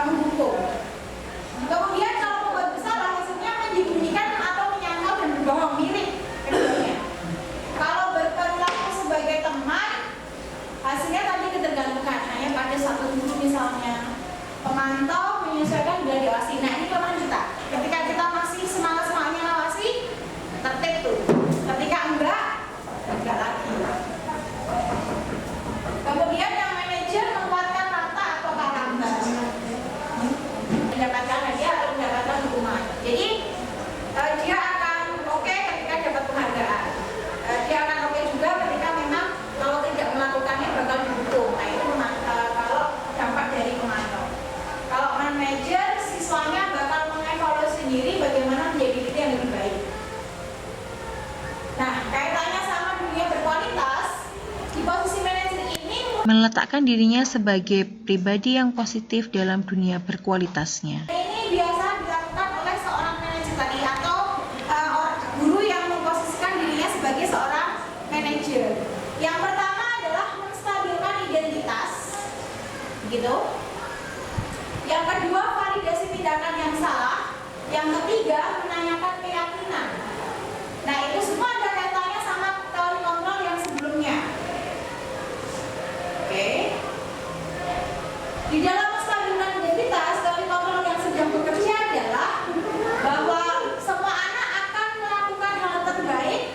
menghukum. Kemudian kalau membuat bersalah, hasilnya menyembunyikan atau menyangkal dan berbohong, mirip keduanya. Kalau berperilaku sebagai teman, hasilnya tadi ketergantungan hanya pada satu guru misalnya. Pemantau menyesuaikan bila diawasi. Nah ini kelemahan kita. Ketika kita masih semangat-semangatnya ngawasi, tertib tuh. Ketika enggak lagi. Kemudian yang manajer menguatkan rata atau karakter. Mendapatkan hadiah atau mendapatkan hukuman. Jadi dia akan oke ketika dapat penghargaan. Dia akan oke juga ketika memang kalau tidak melakukannya bakal dihukum. Nah itu kalau dampak dari pemantau. Kalau manajer, siswanya bakal mengevaluasi diri bagaimana menjadi diri yang lebih baik. Nah, kaitannya sama dunia berkualitas, di posisi manajer ini meletakkan dirinya sebagai pribadi yang positif dalam dunia berkualitasnya. Ini biasa dilakukan oleh seorang manajer tadi atau guru yang memposisikan dirinya sebagai seorang manajer. Yang pertama adalah menstabilkan identitas, gitu. Yang kedua, validasi tindakan yang salah. Yang ketiga, menanyakan keyakinan. Nah, itu semua ada kaitannya sama teori kontrol yang sebelumnya. Oke. Di dalam menstabilkan identitas, teori kontrol yang sedang bekerja adalah bahwa semua anak akan melakukan hal terbaik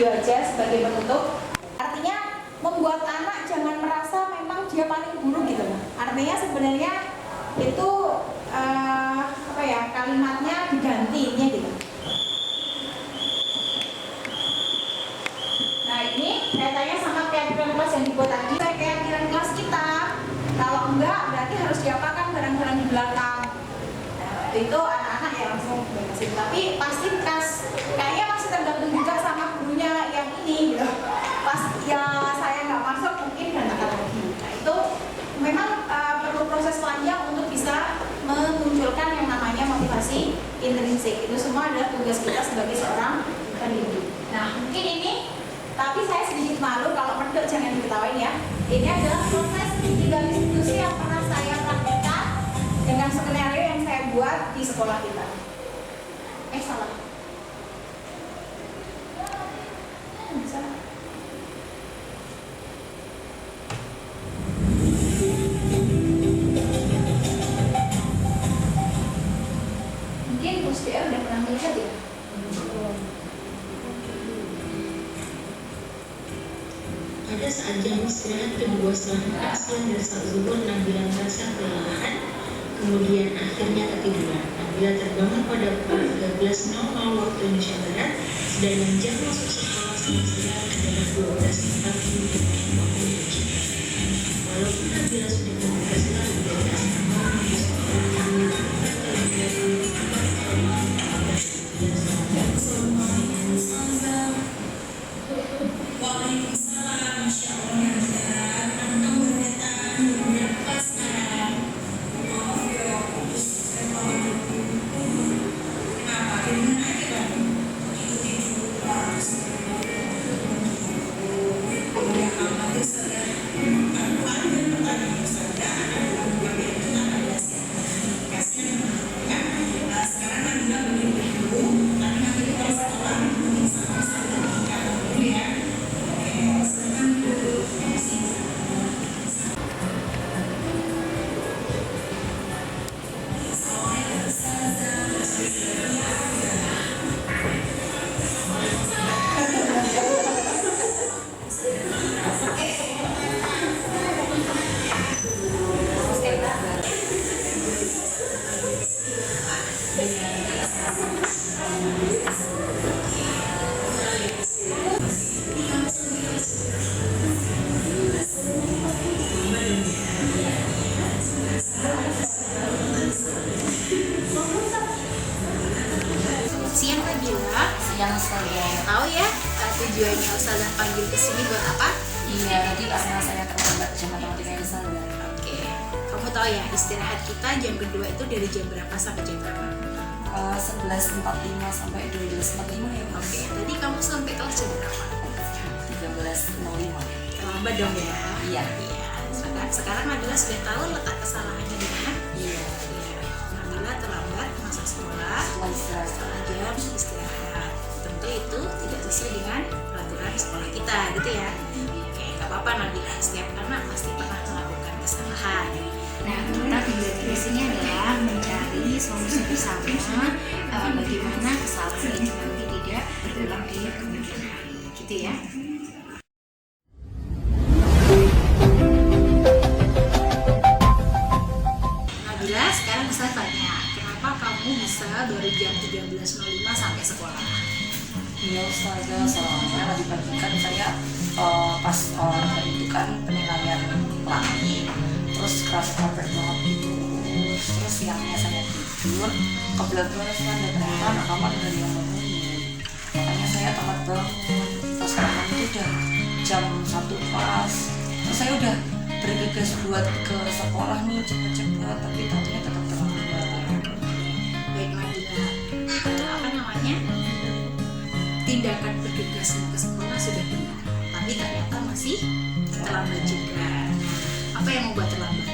video aja sebagai penutup. Artinya membuat anak jangan merasa memang dia paling buruk gitu loh. Artinya sebenarnya itu kalimatnya digantinya gitu. Nah ini kaitannya sama keyakinan kelas yang dibuat tadi. Keyakinan kelas kita, kalau enggak berarti harus diapakan barang-barang di belakang. Nah, itu anak-anak ya langsung bebasin. Tapi pasti kayaknya masih tergantung juga sama gurunya yang ini gitu. Pas ya saya nggak masuk mungkin berantakan lagi. Nah itu memang perlu proses panjang untuk bisa memunculkan yang namanya motivasi intrinsik. Itu semua adalah tugas kita sebagai seorang pendidik. Nah mungkin ini, tapi saya sedikit malu kalau medok jangan diketawain ya. Ini adalah proses 3 institusi yang pernah saya praktekkan dengan skenario yang saya buat di sekolah kita. Salah. Salah. Mungkin Bos PR udah pernah melihat ya? Pada saat jam istirahat kedua setelah asal dan saat zuhur, Nabila merasa kelelahan, kemudian akhirnya ketiduran. Nabila terbangun pada pukul 13.00 waktu Indonesia Barat, sedangkan jam masuk sekolah sama sekali adalah 12.45 waktu Indonesia Barat. Walaupun Nabila sudah bertugas lalu dari asrama menuju Waalaikumsalam, Masya Allah ya Ustaz. Kamu datang berapa sekarang? Maaf ya, saya mau kenapa? Di mana aja kan? Tidur kemudian alhamdulillah saya ada pertanyaan saya sekarang Nabila begini dulu, tapi nanti kalau sekolah sama-sama dulu ya. Siang Nabila. Siang saya. Tahu ya tujuannya Ustazah panggil ke sini buat apa? Iya, tadi karena saya terlambat jam matematika Ustazah. Oke. Kamu tahu ya istirahat kita jam kedua itu dari jam berapa sampai jam berapa? 11.45 sampai 12.45 ya. Oke. Tadi kamu sampai kelas jam berapa? 13.05. Terlambat dong ya. Iya. Iya. Sekarang Nabila sudah tahu letak kesalahannya di mana? Iya. Nabila terlambat masuk sekolah Setelah istirahat. setelah jam istirahat. Tentu itu tidak sesuai dengan peraturan sekolah kita, gitu ya. Oke, nggak apa-apa Nabila. Setiap anak pasti pernah melakukan kesalahan. Nah, kita tujuan di sini adalah mencari solusi bersama bagaimana kesalahan ini nanti tidak berulang di kemudian hari, gitu ya. Nabila, sekarang saya tanya, kenapa kamu bisa baru jam 13.05 sampai sekolah? Iya Ustazah, soalnya tadi pagi kan saya pas olahraga itu kan penilaian pelangi, terus keras capek banget gitu, terus siangnya saya tidur kebelakang dan ternyata anak kamar dari yang bangunin, makanya saya telat banget. Pas sekarang itu udah jam 1 pas, terus saya udah bergegas buat ke sekolah nih cepet-cepet, tapi tahunya tetap terlambat. Baik Nabila, apa namanya? Tindakan bergegas ke sekolah sudah benar, tapi ternyata masih terlambat juga. Apa yang membuat terlambat?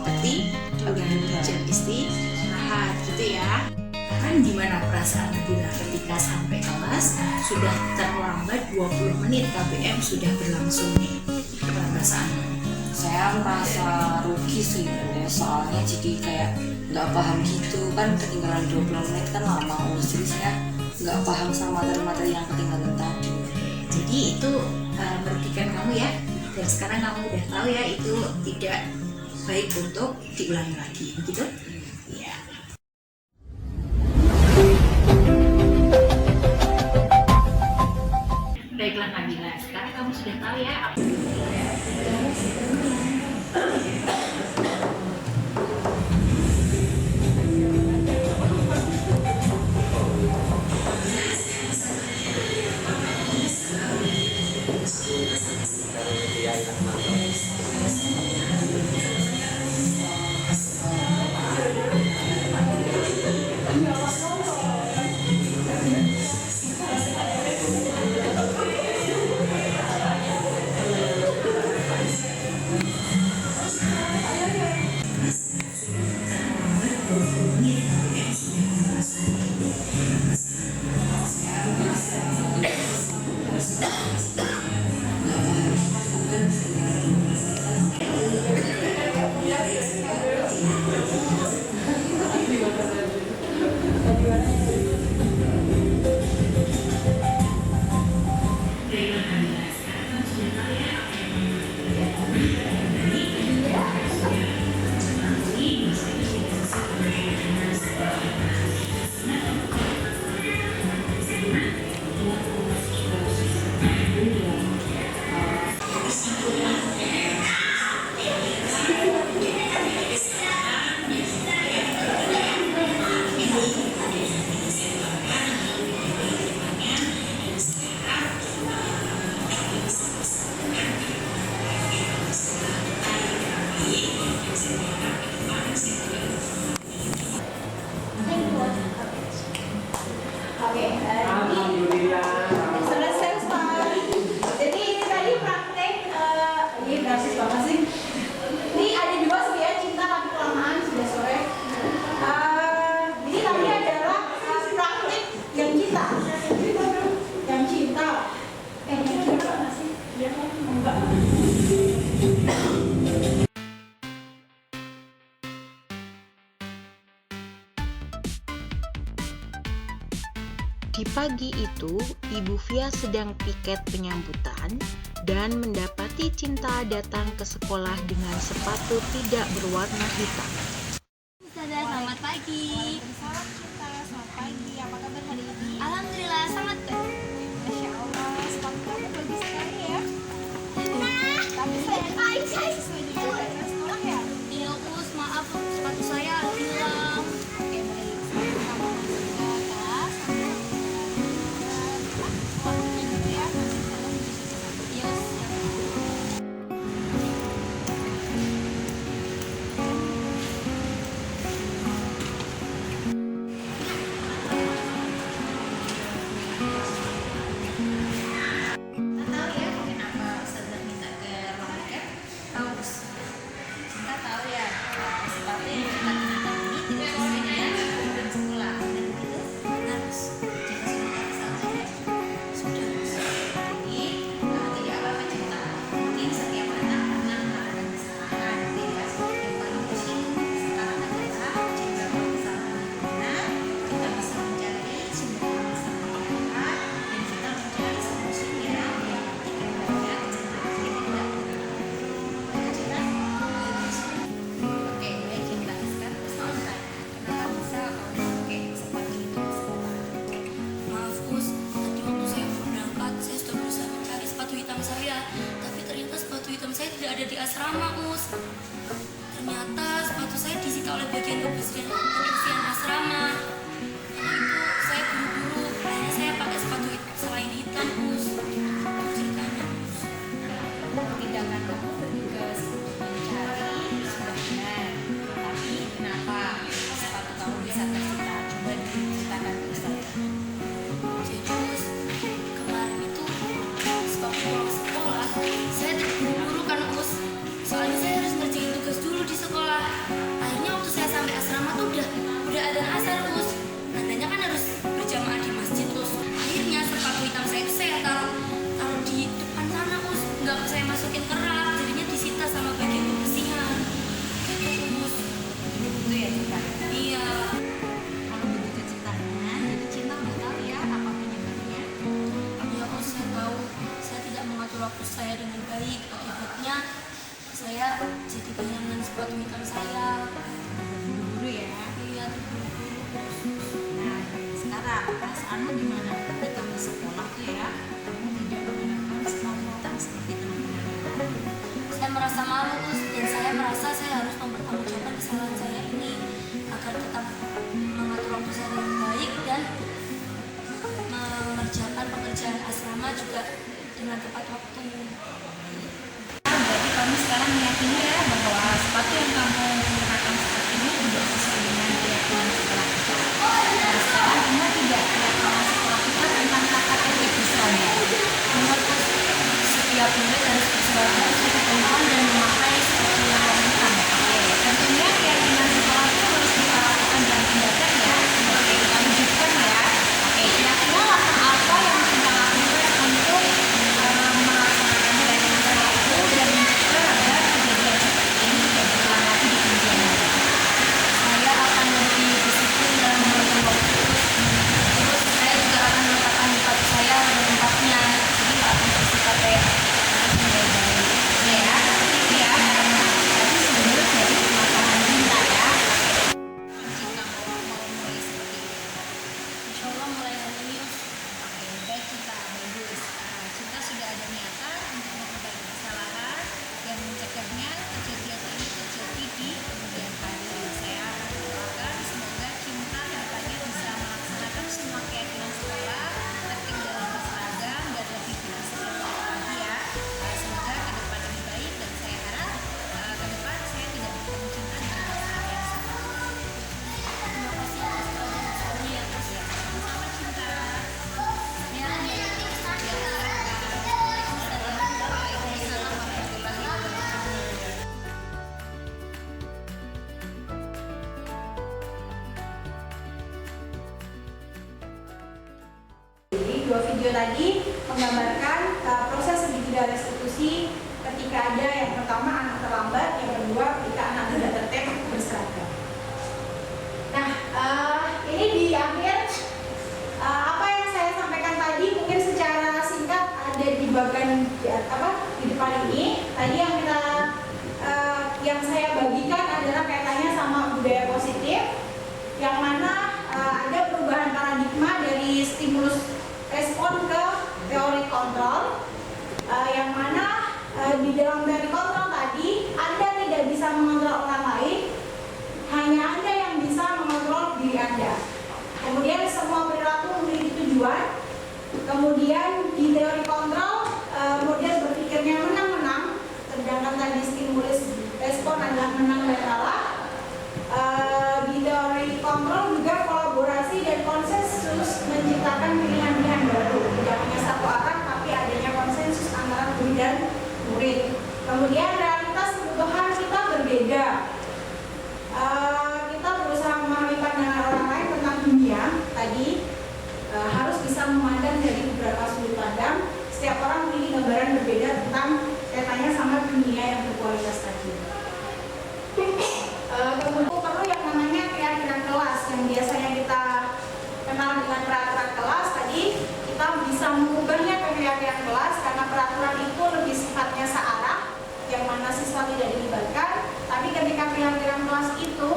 Berarti udah di jam istirahat gitu ya. Kan gimana perasaan Nabila ketika sampai kelas sudah terlambat 20 menit, KBM sudah berlangsung nih? Gimana perasaannya? Saya merasa rugi sih ya, soalnya jadi kayak nggak paham gitu kan, ketinggalan 20 menit kan lama, jadi saya nggak paham sama materi-materi yang ketinggalan tadi. Jadi itu merugikan kamu ya. Dan sekarang kamu udah tahu ya itu tidak baik untuk diulangi lagi, begitu? Iya. Baiklah Nabila, sekarang kamu sudah tahu ya. Oke, selesai Ustaz. Jadi ini tadi praktek, ini gratis banget sih. Ini ada dua sih ya, cinta lama kelamaan sudah sore. Ini tadi adalah praktek yang cinta. Yang cinta. Yang cinta nggak sih? Dia kan enggak. Di pagi itu, Ibu Via sedang piket penyambutan dan mendapati Cinta datang ke sekolah dengan sepatu tidak berwarna hitam. Ustazah, selamat pagi. Salam cinta, selamat pagi. Apa kabar hari ini? Alhamdulillah sangat baik. Masya Allah, sepatu kamu bagus sekali ya. Nah, Tapi saya sesuai dengan ajaran sekolah ya. iya Us, maaf sepatu saya hilang. Oke baik, sekarang kamu masuk ke kelas sambil waktunya gitu ya, masih belum di situ. Iya Us, siap. Tahu ya kenapa Ustazah minta ke ruang piket? Tahu Gus? Kita tahu ya sepatu yang kita gunakan ini tidak sesuai dengan aturan sekolah. Dan begitu harus jika sudah salah ya sudah Gus. Jadi tidak apa-apa cerita. Mungkin setiap anak pernah melakukan kesalahan. Tidak yang paling penting sekarang adalah jika kesalahan benar, kita bisa mencari sumber masalahnya dan kita mencari solusinya yang kedepannya kecenderungan tidak jelas. Oke, baik cinta. Sekarang Ustaz tanya, kenapa bisa kamu pakai sepatu itu ke sekolah? Maaf Us, tadi waktu saya mau berangkat, saya sudah berusaha mencari sepatu hitam saya, tapi ternyata sepatu hitam saya tidak ada di asrama Us. Ternyata sepatu saya disita oleh bagian kebersihan asrama. Karena itu saya buru-buru, akhirnya saya pakai sepatu selain hitam Us. Itu ceritanya Us. Tindakan kamu bertugas mencari sudah benar, tapi kenapa sepatu kamu bisa tersita? Coba diceritakan ke saya. Jadi Us, kemarin itu sebab pulang sekolah, saya terburu-buru kan Us. Soalnya saya harus ngerjain tugas dulu di sekolah. Akhirnya waktu saya sampai asrama tuh udah perasaanmu gimana ketika di sekolah tuh ya kamu tidak menggunakan semua bintang seperti teman-teman? Saya merasa malu dan saya merasa saya harus mempertanggungjawabkan kesalahan saya ini agar tetap mengatur waktu saya dengan baik dan mengerjakan pekerjaan asrama juga dengan tepat waktu. Berarti kamu sekarang meyakini ya bahwa sepatu yang kamu gunakan saat ini tidak sesuai dengan keyakinan sekolah kita. Nah, sekarang benar tidak keyakinan sekolah kita tentang kata etik berseragam? Menurutku setiap murid harus berseragam sesuai ketentuan dan memakai sepatu yang lengkap. Tentunya keyakinan sekolah itu harus kita lakukan dalam tindakan ya. Oke, kita wujudkan ya. Oke, kira-kira langkah apa yang kita lakukan untuk melaksanakan keyakinan sekolah itu dan mencegah agar kejadian seperti ini tidak berulang lagi di kemudian hari? Saya akan lebih disiplin dalam mengatur waktu. Terus saya juga akan meletakkan sepatu saya pada tempatnya. Jadi nggak akan bersikap kayak baik-baik. Ya, seperti itu ya. Berarti sebelum jadi permasalahan cinta ya. Jika mau mulai seperti ini. Insya Allah mulai hari ini. Oke, baik Cinta, bagus. Cinta sudah ada niatan untuk memperbaiki kesalahan dan mencegahnya kejadian ini terjadi di kemudian hari. Saya doakan semoga Cinta kedepannya bisa melaksanakan semua keyakinan sekolah, tertib dalam berseragam dan lebih disiplin lagi ya. Semoga ke depan lebih baik dan saya harap ke depan saya tidak bertemu Cinta dengan masalah yang sama. Terima kasih atas pelajaran ya. Sama-sama Cinta. Ya, Waalaikumsalam warahmatullahi wabarakatuh. Jadi dua video tadi menggambarkan proses segitiga restitusi ketika ada yang pertama anak terlambat, yang kedua ketika anak tidak tertib berseragam. Nah, ini di akhir apa yang saya sampaikan tadi mungkin secara singkat ada di bagian di depan ini. Tadi yang kita yang saya bagikan adalah kaitannya sama budaya positif, yang mana ada perubahan paradigma dari stimulus respon ke teori kontrol, yang mana di dalam teori kontrol tadi Anda tidak bisa mengontrol orang lain, hanya Anda yang bisa mengontrol diri Anda. Kemudian semua perilaku memiliki tujuan. Kemudian di teori kontrol model berpikirnya menang-menang, sedangkan tadi stimulus respon adalah menang dan kalah. Di teori kontrol juga kolaborasi dan konsensus menciptakan pilihan-pilihan baru, tidak hanya satu arah tapi adanya konsensus antara guru dan murid. Kemudian realitas kebutuhan kita berbeda. Kita berusaha memahami pandangan orang lain tentang dunia tadi, harus bisa memandang dari beberapa sudut pandang. Setiap orang memiliki gambaran berbeda tentang kaitannya sama dunia yang berkualitas tadi. Kemudian perlu yang namanya keyakinan kelas yang biasanya kita kenal dengan peraturan kelas. Tadi kita bisa mengubahnya ke keyakinan kelas karena peraturan itu lebih sifatnya searah, yang mana siswa tidak dilibatkan. Tapi ketika keyakinan kelas itu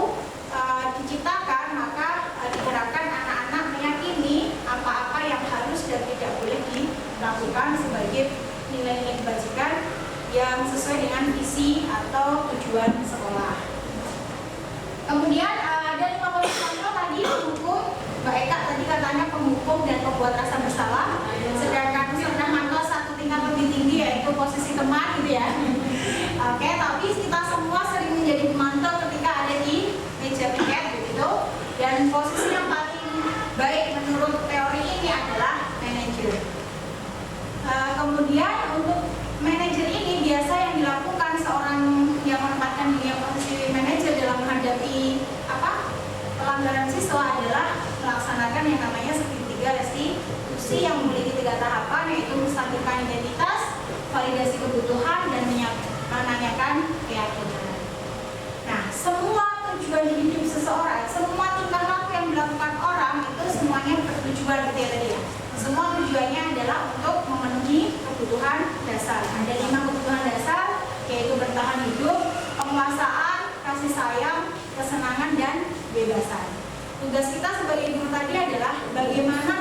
diciptakan, maka diharapkan anak-anak meyakini apa-apa yang harus dan tidak boleh dilakukan sebagai nilai-nilai kebajikan yang sesuai dengan visi atau tujuan sekolah. Kemudian ada 5 kontrol tadi menghukum, Mbak Eka tadi katanya penghukum dan pembuat rasa bersalah. Sedangkan Ustaz Manto satu tingkat lebih tinggi yaitu posisi teman gitu ya. Oke, tapi kita semua sering menjadi pemantau ketika ada di meja piket begitu. Dan posisi yang paling baik menurut teori ini adalah manajer. Kemudian untuk manajer ini biasa yang dilakukan seorang yang menempatkan diri posisi manajer dalam menghadapi pelanggaran siswa adalah melaksanakan yang namanya segitiga restitusi yang memiliki 3 tahapan, yaitu menstabilkan identitas, validasi kebutuhan, dan menanyakan keyakinan. Nah, semua tujuan hidup seseorang, semua tingkah laku yang dilakukan orang itu semuanya bertujuan gitu ya tadi ya. Semua tujuannya adalah untuk memenuhi kebutuhan dasar. Ada 5 kebutuhan dasar, yaitu bertahan hidup, penguasaan, kasih sayang, kesenangan, dan kebebasan. Tugas kita sebagai guru tadi adalah bagaimana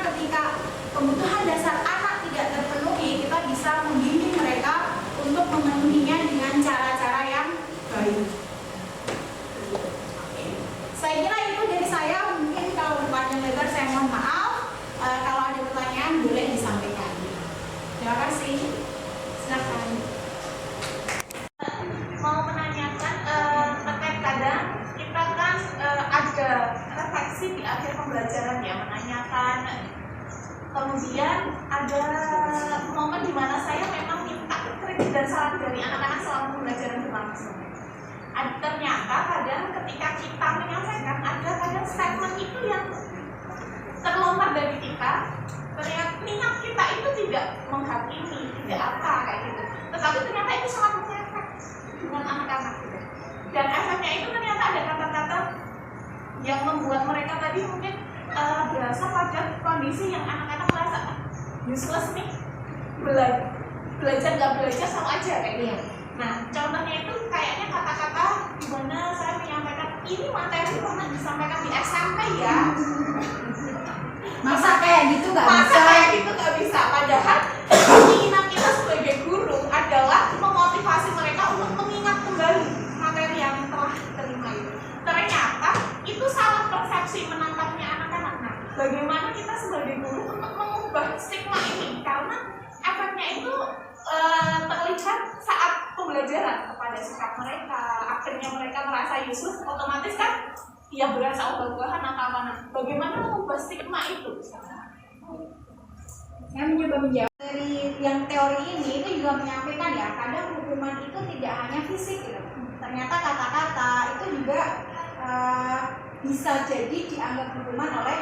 kebutuhan dasar anak tidak terpenuhi, kita bisa membimbing mereka untuk memenuhinya dengan cara-cara yang baik. Oke. Saya kira itu dari saya. Mungkin kalau depannya lebar saya mohon maaf. Kalau ada pertanyaan boleh disampaikan. Terima kasih. Silakan. Mau menanyakan terkait kadang kita kan ada refleksi di akhir pembelajaran ya, menanyakan, kemudian ada momen di mana saya memang minta kritik dan saran dari anak-anak selama pembelajaran berlangsung. Ternyata kadang ketika kita menyampaikan ada kadang statement itu yang terlontar dari kita, ternyata minat kita itu tidak menghakimi, tidak apa kayak gitu. Tetapi ternyata itu sangat mengefek dengan anak-anak gitu. Dan efeknya itu ternyata ada kata-kata yang membuat mereka tadi mungkin berasa pada kondisi yang anak-anak merasa useless nih, belajar nggak belajar sama aja kayak gitu. Nah, contohnya itu kayaknya kata-kata di mana saya menyampaikan ini materi pernah disampaikan di SMP ya. Masa kayak gitu nggak bisa? Masa kayak gitu nggak bisa. Padahal keinginan kita sebagai guru adalah memotivasi mereka untuk mengingat kembali materi yang telah diterima itu. Ternyata itu salah persepsi menangkapnya anak-anak. Nah, bagaimana kita sebagai guru untuk mengubah stigma ini? Karena efeknya itu terlihat saat pembelajaran kepada sikap mereka. Akhirnya mereka merasa useless, otomatis kan ya berasa ogah-ogahan atau apa. Nah, bagaimana mengubah stigma itu? Saya mencoba menjawab dari yang teori ini itu juga menyampaikan ya, kadang hukuman itu tidak hanya fisik gitu. Ternyata kata-kata itu juga bisa jadi dianggap hukuman oleh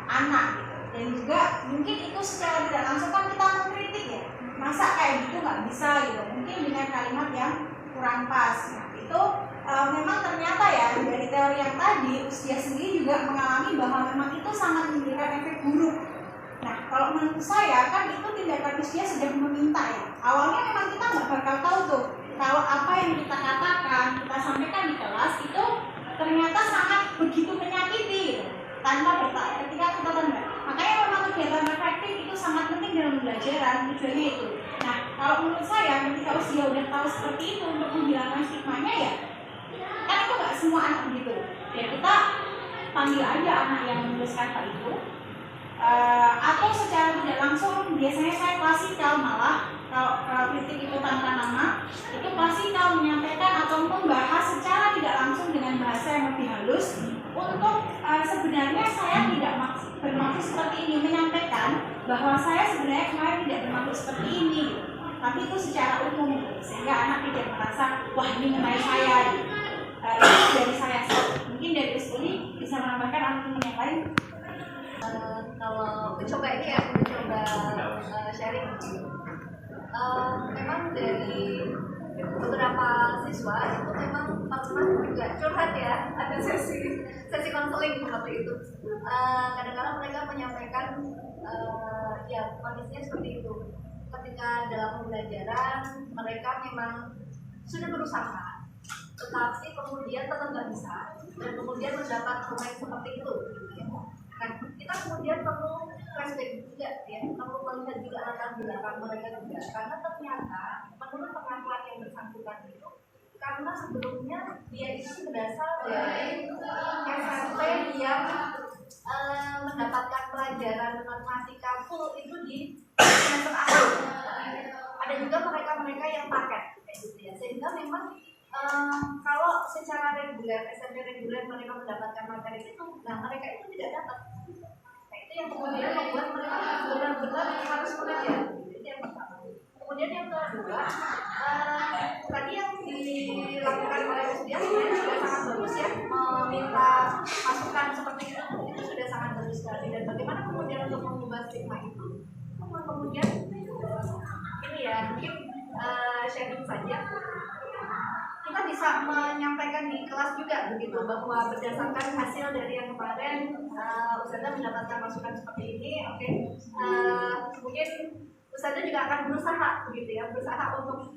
anak gitu. Dan juga mungkin itu secara tidak langsung kan kita mengkritik ya, masa kayak gitu nggak bisa gitu, mungkin dengan kalimat yang kurang pas. Nah, itu memang ternyata ya dari teori yang tadi usia sendiri juga mengalami bahwa memang itu sangat memberikan efek buruk. Nah, kalau menurut saya kan itu tindakan usia sudah meminta ya. Awalnya memang kita nggak bakal tahu tuh kalau apa yang kita katakan, kita sampaikan di kelas itu ternyata sangat begitu menyakiti gitu, tanpa bertanya ketika kita tanda. Makanya memang kegiatan reflektif itu sangat penting dalam pembelajaran, tujuannya itu. Nah, kalau menurut saya ketika usia udah tahu seperti itu untuk menghilangkan stigmanya ya, kan itu nggak semua anak begitu. Ya kita panggil aja anak yang menulis kata itu, atau secara tidak langsung biasanya saya klasikal malah kalau kritik itu tanpa nama itu klasikal menyampaikan atau membahas secara tidak langsung dengan bahasa yang lebih halus untuk sebenarnya saya tidak bermaksud seperti ini, menyampaikan bahwa saya sebenarnya kemarin tidak bermaksud seperti ini gitu. Tapi itu secara umum gitu, sehingga anak tidak merasa wah ini mengenai saya gitu. Itu dari saya. Mungkin dari Ustuli bisa menambahkan atau teman yang lain. Kalau mencoba ini ya, mencoba sharing. Memang dari beberapa siswa itu memang pernah juga curhat ya, ada sesi konseling seperti itu. Kadang-kadang mereka menyampaikan ya kondisinya seperti itu. Ketika dalam pembelajaran mereka memang sudah berusaha, tetapi kemudian tetap nggak bisa, dan kemudian mendapat komen seperti itu. Nah, kita kemudian perlu flashback juga ya, perlu melihat juga latar belakang mereka juga, karena ternyata menurut pengakuan yang bersangkutan itu, karena sebelumnya dia itu berasal dari SMP yang mendapatkan pelajaran matematika full itu di semester akhir. Ada juga mereka yang paket kayak gitu ya, sehingga memang kalau secara reguler SMP reguler mereka mendapatkan materi itu, nah mereka itu tidak dapat. Nah itu yang kemudian membuat mereka benar-benar harus belajar. Itu yang pertama. Kemudian yang kedua, tadi yang dilakukan oleh Usdia sebenarnya juga sangat bagus ya, meminta masukan seperti itu sudah sangat bagus sekali. Dan bagaimana kemudian untuk mengubah stigma itu, kemudian ini ya mungkin sharing saja. Kita bisa menyampaikan di kelas juga begitu, bahwa berdasarkan hasil dari yang kemarin Ustazah mendapatkan masukan seperti ini, oke. Mungkin Ustazah juga akan berusaha begitu ya, berusaha untuk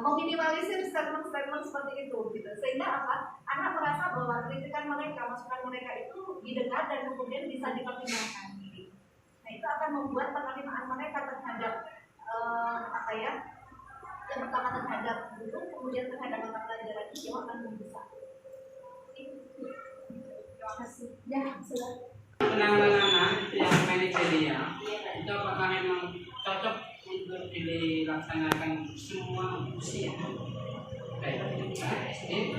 meminimalisir statement-statement seperti itu gitu. Sehingga apa? Anak merasa bahwa kritikan mereka, masukan mereka itu didengar dan kemudian bisa dipertimbangkan. Nah itu itu akan membuat penerimaan mereka terhadap apa ya, yang pertama terhadap guru, kemudian terhadap mata pelajaran itu akan lebih besar. Terima kasih. Ya, sudah. Penanganan anak yang manajerial itu apakah memang cocok untuk dilaksanakan untuk semua usia, baik SD,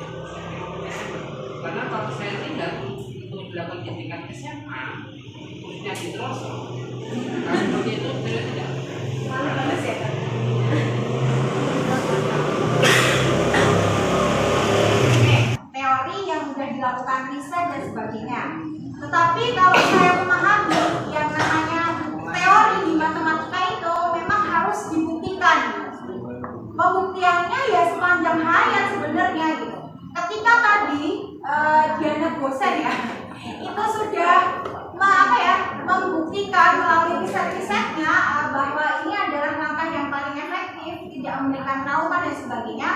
karena kalau saya lihat untuk dilakukan di tingkat SMA khususnya di pelosok, kalau seperti itu tidak Males ya kan? Oke, teori yang sudah dilakukan riset dan sebagainya. Tetapi kalau saya memahami yang namanya teori di matematika itu memang harus dibuktikan. Pembuktiannya ya sepanjang hayat sebenarnya gitu. Ketika tadi Diana Gosen ya itu sudah membuktikan melalui riset-risetnya bahwa ini adalah langkah yang paling efektif, tidak memberikan trauma dan sebagainya.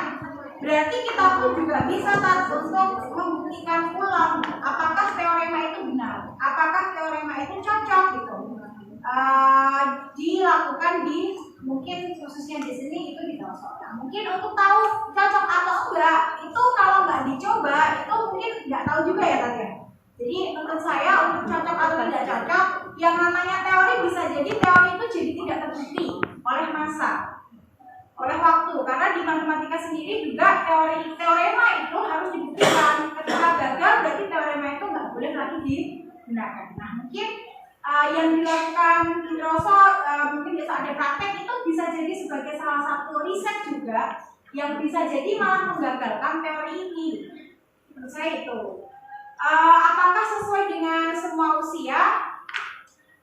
Berarti kita pun juga bisa untuk membuktikan ulang apakah teorema itu benar, apakah teorema itu cocok gitu. Dilakukan di mungkin khususnya di sini itu di pelosok. Nah, mungkin untuk tahu cocok atau enggak itu kalau nggak dicoba itu mungkin nggak tahu juga ya tadi. Jadi menurut saya untuk cocok atau tidak cocok, yang namanya teori bisa jadi teori itu jadi tidak terbukti oleh masa, oleh waktu. Karena di matematika sendiri juga teorema itu harus dibuktikan. Ketika gagal berarti teorema itu nggak boleh lagi digunakan. Nah mungkin yang dilakukan Indroso mungkin bisa ada praktek itu bisa jadi sebagai salah satu riset juga yang bisa jadi malah menggagalkan teori ini. Menurut saya itu. Apakah sesuai dengan semua usia?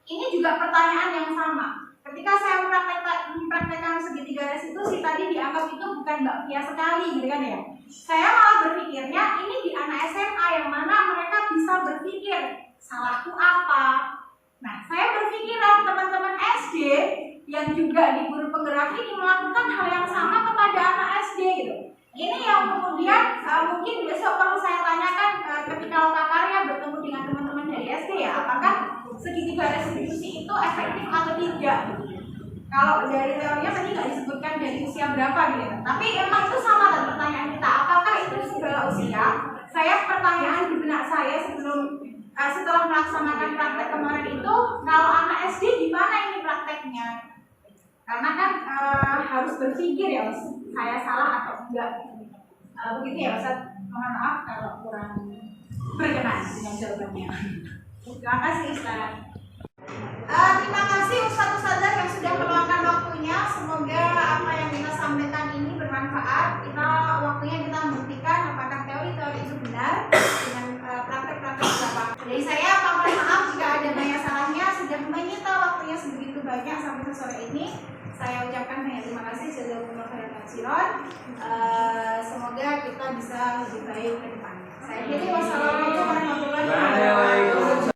Ini juga pertanyaan yang sama. Ketika saya mempraktekkan segitiga restitusi tadi dianggap itu bukan bakpia sekali, gitu kan ya? Saya malah berpikirnya ini di anak SMA yang mana mereka bisa berpikir salahku apa. Nah, saya berpikiran teman-teman SD yang juga di guru penggerak ini melakukan hal yang sama kepada anak SD gitu. Ini yang kemudian mungkin besok perlu saya tanyakan ketika lokakarya bertemu dengan teman-teman dari SD ya, apakah segitiga restitusi itu efektif atau tidak? Kalau dari teorinya tadi nggak disebutkan dari usia berapa gitu, tapi emang itu sama dan pertanyaan kita, apakah itu segala usia? Saya pertanyaan di benak saya setelah melaksanakan praktek kemarin itu, kalau anak SD gimana ini prakteknya? Karena kan harus berpikir ya, saya salah atau enggak. Begitu ya Ustaz, mohon maaf kalau kurang berkenan dengan jawabannya. Terima kasih Ustaz. Terima kasih Ustaz-Ustazah yang sudah meluangkan waktunya. Semoga apa yang kita sampaikan ini bermanfaat. Waktunya kita membuktikan apakah teori-teori itu benar dengan praktek-praktek di lapangan. Jadi saya mohon maaf jika ada banyak salahnya, sudah menyita waktunya sebegitu banyak sampai sore ini. Saya ucapkan banyak terima kasih. Jazakumullah khairan katsiran. Semoga kita bisa lebih baik ke depannya. Saya kira wassalamualaikum warahmatullahi wabarakatuh.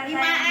5